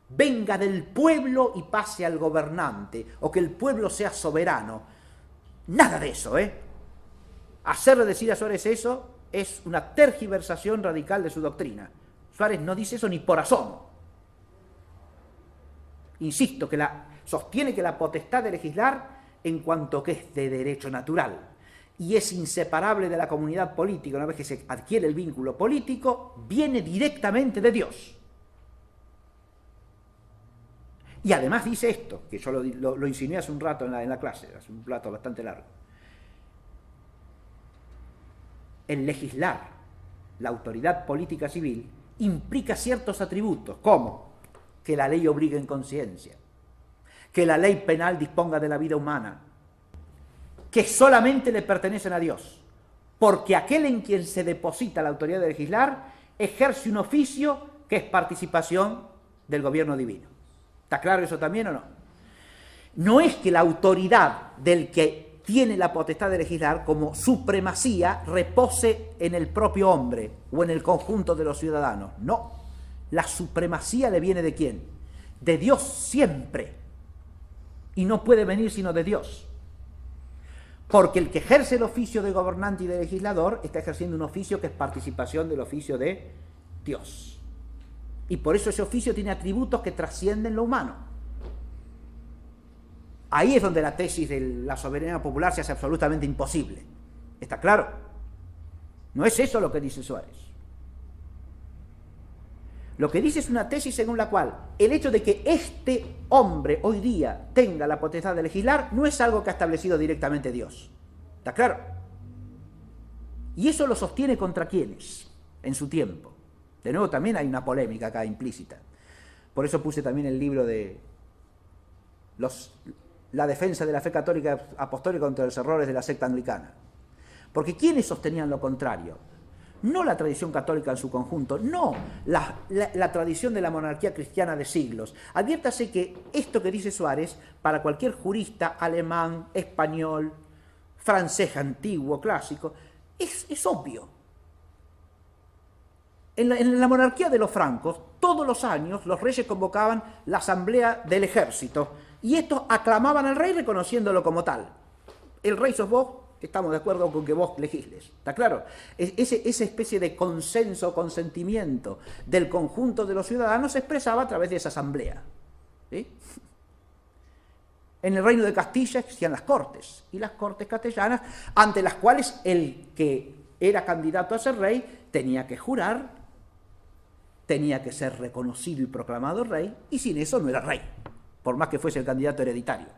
venga del pueblo y pase al gobernante, o que el pueblo sea soberano. Nada de eso, ¿eh? Hacerle decir a Suárez eso es una tergiversación radical de su doctrina. Suárez no dice eso ni por asomo. Insisto, que sostiene que la potestad de legislar, en cuanto que es de derecho natural y es inseparable de la comunidad política, una vez que se adquiere el vínculo político, viene directamente de Dios. Y además dice esto, que yo lo insinué hace un rato en la clase, hace un rato bastante largo. El legislar, la autoridad política civil, implica ciertos atributos, como que la ley obligue en conciencia, que la ley penal disponga de la vida humana, que solamente le pertenecen a Dios, porque aquel en quien se deposita la autoridad de legislar ejerce un oficio que es participación del gobierno divino. ¿Está claro eso también o no? No es que la autoridad del que tiene la potestad de legislar como supremacía repose en el propio hombre o en el conjunto de los ciudadanos. No, la supremacía le viene ¿de quién? De Dios siempre. Y no puede venir sino de Dios. Porque el que ejerce el oficio de gobernante y de legislador está ejerciendo un oficio que es participación del oficio de Dios. Y por eso ese oficio tiene atributos que trascienden lo humano. Ahí es donde la tesis de la soberanía popular se hace absolutamente imposible. ¿Está claro? No es eso lo que dice Suárez. Lo que dice es una tesis según la cual el hecho de que este hombre hoy día tenga la potestad de legislar no es algo que ha establecido directamente Dios. ¿Está claro? Y eso lo sostiene contra quienes en su tiempo. De nuevo, también hay una polémica acá implícita. Por eso puse también el libro de la defensa de la fe católica apostólica contra los errores de la secta anglicana. Porque ¿quiénes sostenían lo contrario? No la tradición católica en su conjunto, no la tradición de la monarquía cristiana de siglos. Adviértase que esto que dice Suárez, para cualquier jurista alemán, español, francés antiguo, clásico, es obvio. En la monarquía de los francos, todos los años los reyes convocaban la asamblea del ejército y estos aclamaban al rey reconociéndolo como tal. El rey sos vos, estamos de acuerdo con que vos legisles. ¿Está claro? Esa especie de consenso, consentimiento del conjunto de los ciudadanos se expresaba a través de esa asamblea. ¿Sí? En el reino de Castilla existían las cortes, y las cortes castellanas, ante las cuales el que era candidato a ser rey tenía que jurar, tenía que ser reconocido y proclamado rey, y sin eso no era rey, por más que fuese el candidato hereditario.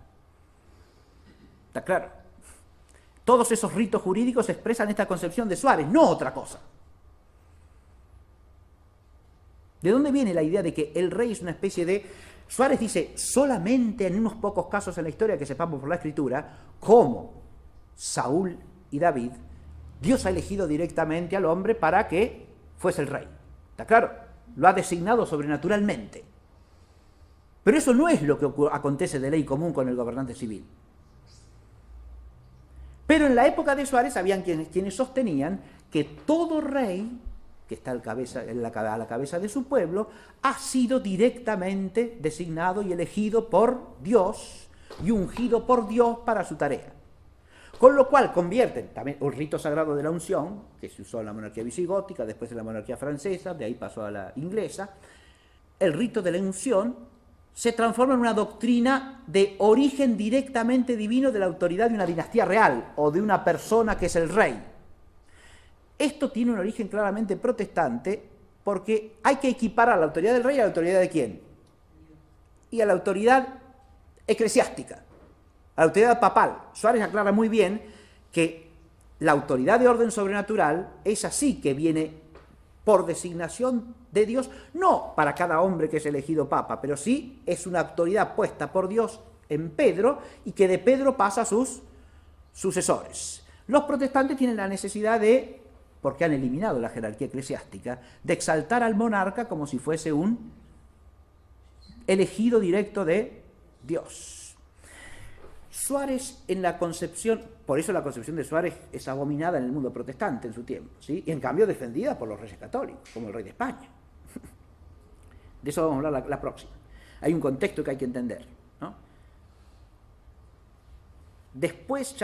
¿Está claro? Todos esos ritos jurídicos expresan esta concepción de Suárez, no otra cosa. ¿De dónde viene la idea de que el rey es una especie de... Suárez dice, solamente en unos pocos casos en la historia que sepamos por la Escritura, como Saúl y David, Dios ha elegido directamente al hombre para que fuese el rey. ¿Está claro? Lo ha designado sobrenaturalmente. Pero eso no es lo que acontece de ley común con el gobernante civil. Pero en la época de Suárez habían quienes sostenían que todo rey que está a la cabeza de su pueblo ha sido directamente designado y elegido por Dios y ungido por Dios para su tarea. Con lo cual convierten también un rito sagrado de la unción, que se usó en la monarquía visigótica, después en la monarquía francesa, de ahí pasó a la inglesa. El rito de la unción se transforma en una doctrina de origen directamente divino de la autoridad de una dinastía real o de una persona que es el rey. Esto tiene un origen claramente protestante porque hay que equiparar la autoridad del rey a la autoridad de ¿quién? Y a la autoridad eclesiástica, a la autoridad papal. Suárez aclara muy bien que la autoridad de orden sobrenatural es así, que viene por designación de Dios, no para cada hombre que es elegido papa, pero sí es una autoridad puesta por Dios en Pedro y que de Pedro pasa a sus sucesores. Los protestantes tienen la necesidad de, porque han eliminado la jerarquía eclesiástica, de exaltar al monarca como si fuese un elegido directo de Dios. Suárez en la concepción, por eso la concepción de Suárez es abominada en el mundo protestante en su tiempo, ¿sí? Y en cambio defendida por los reyes católicos, como el rey de España. De eso vamos a hablar la próxima. Hay un contexto que hay que entender, ¿no? Después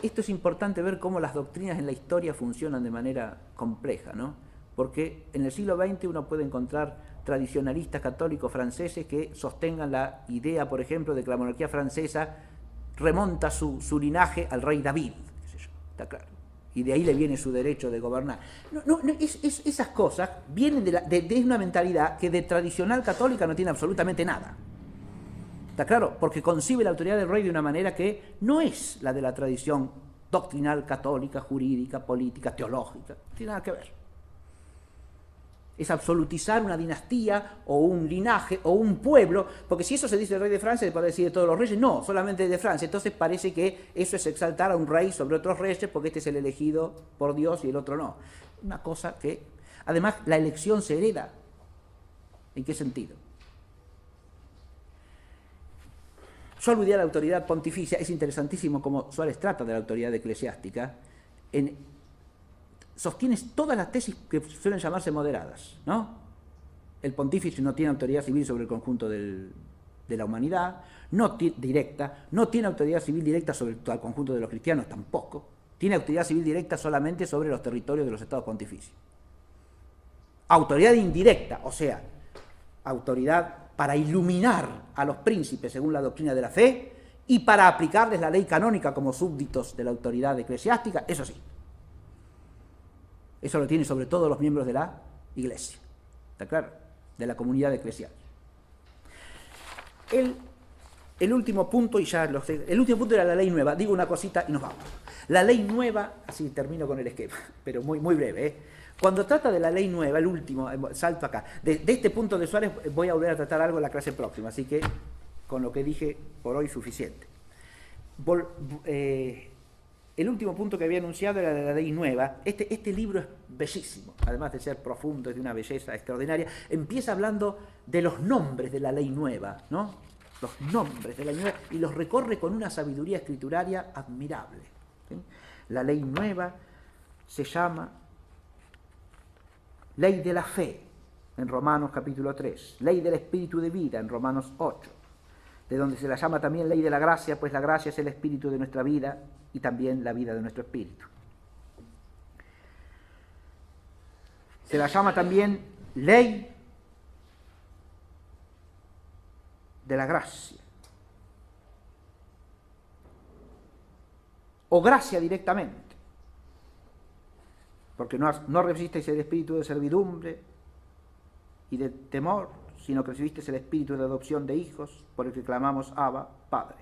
esto es importante ver cómo las doctrinas en la historia funcionan de manera compleja, ¿no? Porque en el siglo XX uno puede encontrar tradicionalistas católicos franceses que sostengan la idea, por ejemplo, de que la monarquía francesa remonta su linaje al rey David, qué sé yo, está claro, y de ahí le viene su derecho de gobernar. Esas cosas vienen de una mentalidad que de tradicional católica no tiene absolutamente nada. ¿Está claro? Porque concibe la autoridad del rey de una manera que no es la de la tradición doctrinal católica, jurídica, política, teológica. No tiene nada que ver. Es absolutizar una dinastía o un linaje o un pueblo, porque si eso se dice del rey de Francia, se puede decir de todos los reyes, no, solamente de Francia. Entonces parece que eso es exaltar a un rey sobre otros reyes porque este es el elegido por Dios y el otro no. Una cosa que, además, la elección se hereda. ¿En qué sentido? Yo aludí a la autoridad pontificia, es interesantísimo cómo Suárez trata de la autoridad eclesiástica, sostiene todas las tesis que suelen llamarse moderadas, ¿no? El pontífice no tiene autoridad civil sobre el conjunto de la humanidad, directa, no tiene autoridad civil directa sobre el conjunto de los cristianos tampoco, tiene autoridad civil directa solamente sobre los territorios de los estados pontificios. Autoridad indirecta, o sea, autoridad para iluminar a los príncipes según la doctrina de la fe y para aplicarles la ley canónica como súbditos de la autoridad eclesiástica, eso sí. Eso lo tiene sobre todo los miembros de la Iglesia, ¿está claro? De la comunidad eclesial. El último punto, el último punto era la ley nueva. Digo una cosita y nos vamos. La ley nueva, así termino con el esquema, pero muy, muy breve, ¿eh? Cuando trata de la ley nueva, el último, salto acá, de este punto de Suárez voy a volver a tratar algo en la clase próxima, así que con lo que dije por hoy suficiente. El último punto que había anunciado era la ley nueva. Este libro es bellísimo, además de ser profundo, es de una belleza extraordinaria. Empieza hablando de los nombres de la ley nueva, ¿no? Los nombres de la ley nueva, y los recorre con una sabiduría escrituraria admirable, ¿sí? La ley nueva se llama ley de la fe, en Romanos capítulo 3, ley del espíritu de vida, en Romanos 8, de donde se la llama también ley de la gracia, pues la gracia es el espíritu de nuestra vida y también la vida de nuestro espíritu. Se la llama también ley de la gracia, o gracia directamente, porque no recibisteis el espíritu de servidumbre y de temor, sino que recibisteis el espíritu de adopción de hijos, por el que clamamos Abba, Padre,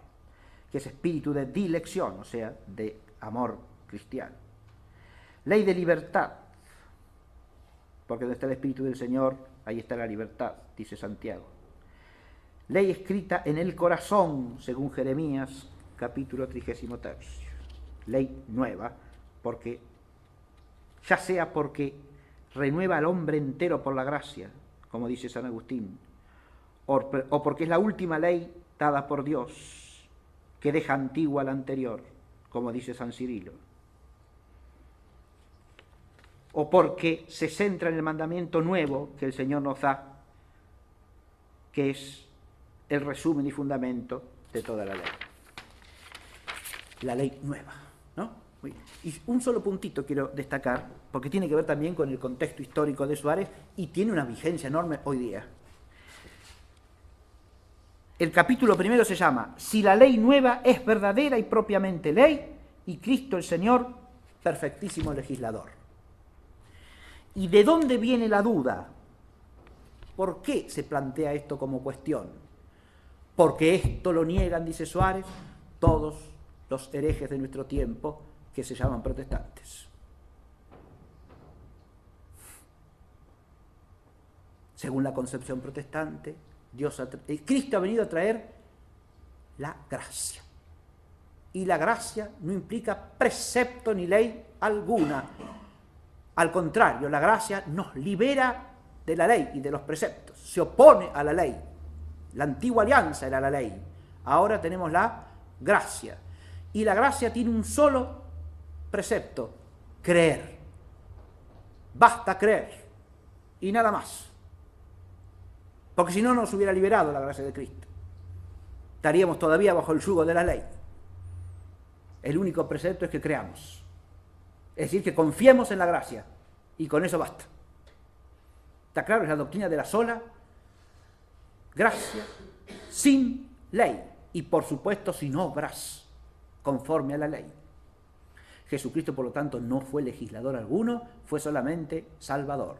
que es espíritu de dilección, o sea, de amor cristiano. Ley de libertad, porque donde está el espíritu del Señor, ahí está la libertad, dice Santiago. Ley escrita en el corazón, según Jeremías, capítulo 33. Ley nueva, ya sea porque renueva al hombre entero por la gracia, como dice San Agustín, o porque es la última ley dada por Dios, que deja antigua la anterior, como dice San Cirilo, o porque se centra en el mandamiento nuevo que el Señor nos da, que es el resumen y fundamento de toda la ley. La ley nueva, ¿no? Muy bien. Y un solo puntito quiero destacar, porque tiene que ver también con el contexto histórico de Suárez y tiene una vigencia enorme hoy día. El capítulo primero se llama Si la ley nueva es verdadera y propiamente ley, y Cristo el Señor, perfectísimo legislador. ¿Y de dónde viene la duda? ¿Por qué se plantea esto como cuestión? Porque esto lo niegan, dice Suárez, todos los herejes de nuestro tiempo que se llaman protestantes. Según la concepción protestante, Cristo ha venido a traer la gracia. Y la gracia no implica precepto ni ley alguna. Al contrario, la gracia nos libera de la ley y de los preceptos. Se opone a la ley. La antigua alianza era la ley. Ahora tenemos la gracia. Y la gracia tiene un solo precepto: creer. Basta creer. Y nada más. Porque si no, nos hubiera liberado la gracia de Cristo. Estaríamos todavía bajo el yugo de la ley. El único precepto es que creamos. Es decir, que confiemos en la gracia. Y con eso basta. ¿Está claro? Es la doctrina de la sola gracia sin ley. Y por supuesto sin obras conforme a la ley. Jesucristo, por lo tanto, no fue legislador alguno, fue solamente salvador.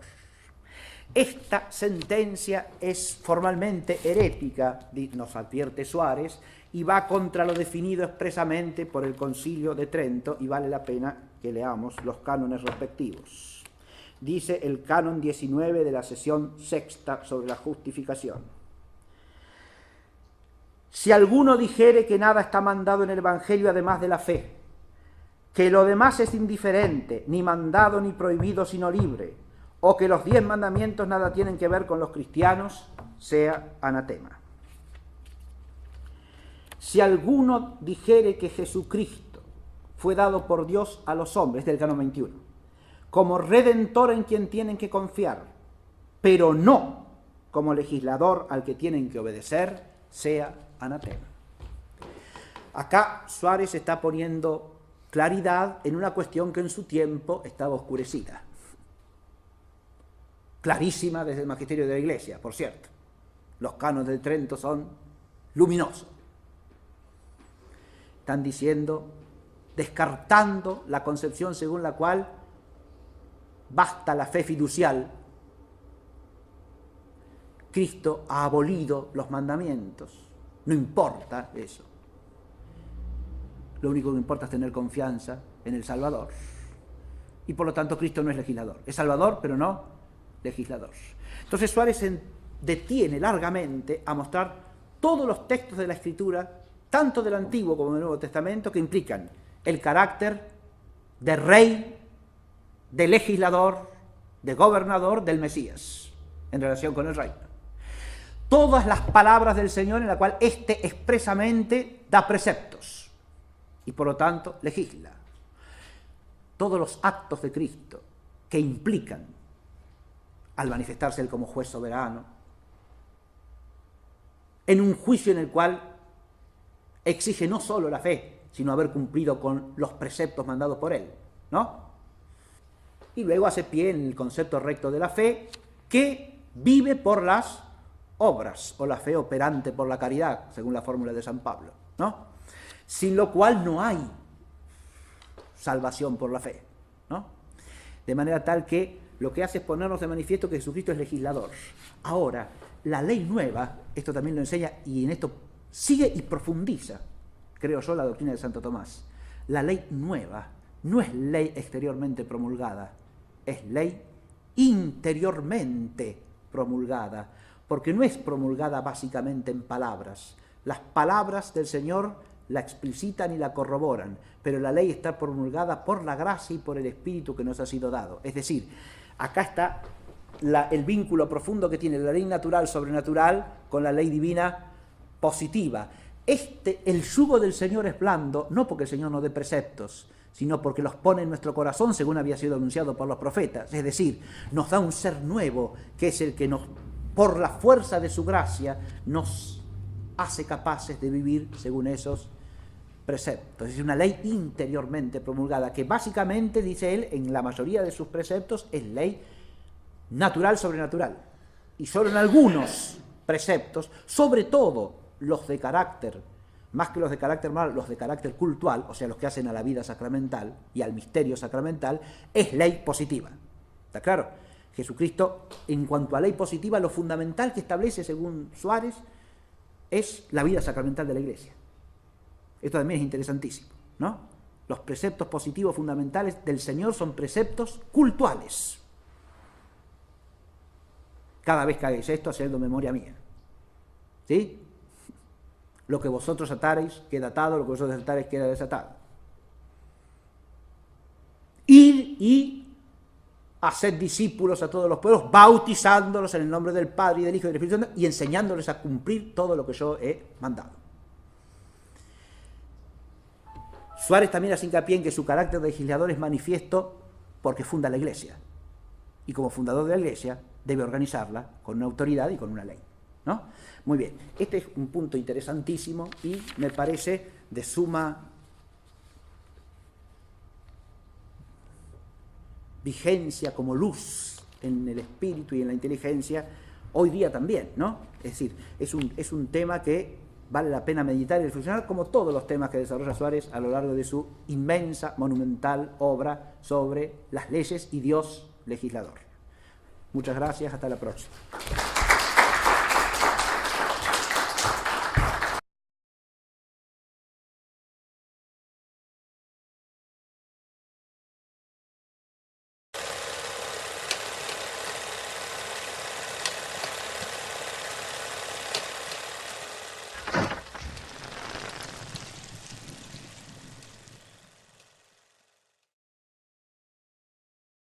Esta sentencia es formalmente herética, nos advierte Suárez, y va contra lo definido expresamente por el Concilio de Trento, y vale la pena que leamos los cánones respectivos. Dice el canon 19 de la sesión sexta sobre la justificación: si alguno dijere que nada está mandado en el Evangelio además de la fe, que lo demás es indiferente, ni mandado ni prohibido sino libre, o que los 10 mandamientos nada tienen que ver con los cristianos, sea anatema. Si alguno dijere que Jesucristo fue dado por Dios a los hombres, del canon 21, como redentor en quien tienen que confiar, pero no como legislador al que tienen que obedecer, sea anatema. Acá Suárez está poniendo claridad en una cuestión que en su tiempo estaba oscurecida. Clarísima desde el magisterio de la Iglesia, por cierto. Los cánones de Trento son luminosos. Están diciendo, descartando la concepción según la cual basta la fe fiducial. Cristo ha abolido los mandamientos. No importa eso. Lo único que importa es tener confianza en el Salvador. Y por lo tanto Cristo no es legislador. Es Salvador, pero no legislador. Entonces Suárez se detiene largamente a mostrar todos los textos de la Escritura, tanto del Antiguo como del Nuevo Testamento, que implican el carácter de rey, de legislador, de gobernador del Mesías, en relación con el reino. Todas las palabras del Señor en la cual éste expresamente da preceptos y por lo tanto legisla. Todos los actos de Cristo que implican, al manifestarse Él como juez soberano, en un juicio en el cual exige no solo la fe, sino haber cumplido con los preceptos mandados por Él, ¿no? Y luego hace pie en el concepto recto de la fe, que vive por las obras, o la fe operante por la caridad, según la fórmula de San Pablo, ¿no? Sin lo cual no hay salvación por la fe, ¿no? De manera tal que lo que hace es ponernos de manifiesto que Jesucristo es legislador. Ahora, la ley nueva, esto también lo enseña, y en esto sigue y profundiza, creo yo, la doctrina de Santo Tomás. La ley nueva no es ley exteriormente promulgada, es ley interiormente promulgada, porque no es promulgada básicamente en palabras. Las palabras del Señor la explicitan y la corroboran, pero la ley está promulgada por la gracia y por el Espíritu que nos ha sido dado. Es decir, acá está el vínculo profundo que tiene la ley natural sobrenatural con la ley divina positiva. El yugo del Señor es blando, no porque el Señor nos dé preceptos, sino porque los pone en nuestro corazón según había sido anunciado por los profetas. Es decir, nos da un ser nuevo, que es el que nos, por la fuerza de su gracia, nos hace capaces de vivir según esos preceptos. Es una ley interiormente promulgada, que básicamente, dice él, en la mayoría de sus preceptos, es ley natural sobrenatural. Y solo en algunos preceptos, sobre todo los de carácter, más que los de carácter moral, los de carácter cultual, o sea, los que hacen a la vida sacramental y al misterio sacramental, es ley positiva. ¿Está claro? Jesucristo, en cuanto a ley positiva, lo fundamental que establece, según Suárez, es la vida sacramental de la Iglesia. Esto también es interesantísimo, ¿no? Los preceptos positivos fundamentales del Señor son preceptos cultuales. Cada vez que hagáis esto, hacedlo memoria mía. ¿Sí? Lo que vosotros atareis queda atado, lo que vosotros desatareis queda desatado. Ir y hacer discípulos a todos los pueblos, bautizándolos en el nombre del Padre y del Hijo y del Espíritu Santo, y enseñándoles a cumplir todo lo que yo he mandado. Suárez también hace hincapié en que su carácter de legislador es manifiesto porque funda la Iglesia. Y como fundador de la Iglesia debe organizarla con una autoridad y con una ley, ¿no? Muy bien, este es un punto interesantísimo y me parece de suma vigencia como luz en el espíritu y en la inteligencia hoy día también, ¿no? Es decir, es un tema que vale la pena meditar y reflexionar, como todos los temas que desarrolla Suárez a lo largo de su inmensa, monumental obra sobre las leyes y Dios legislador. Muchas gracias, hasta la próxima.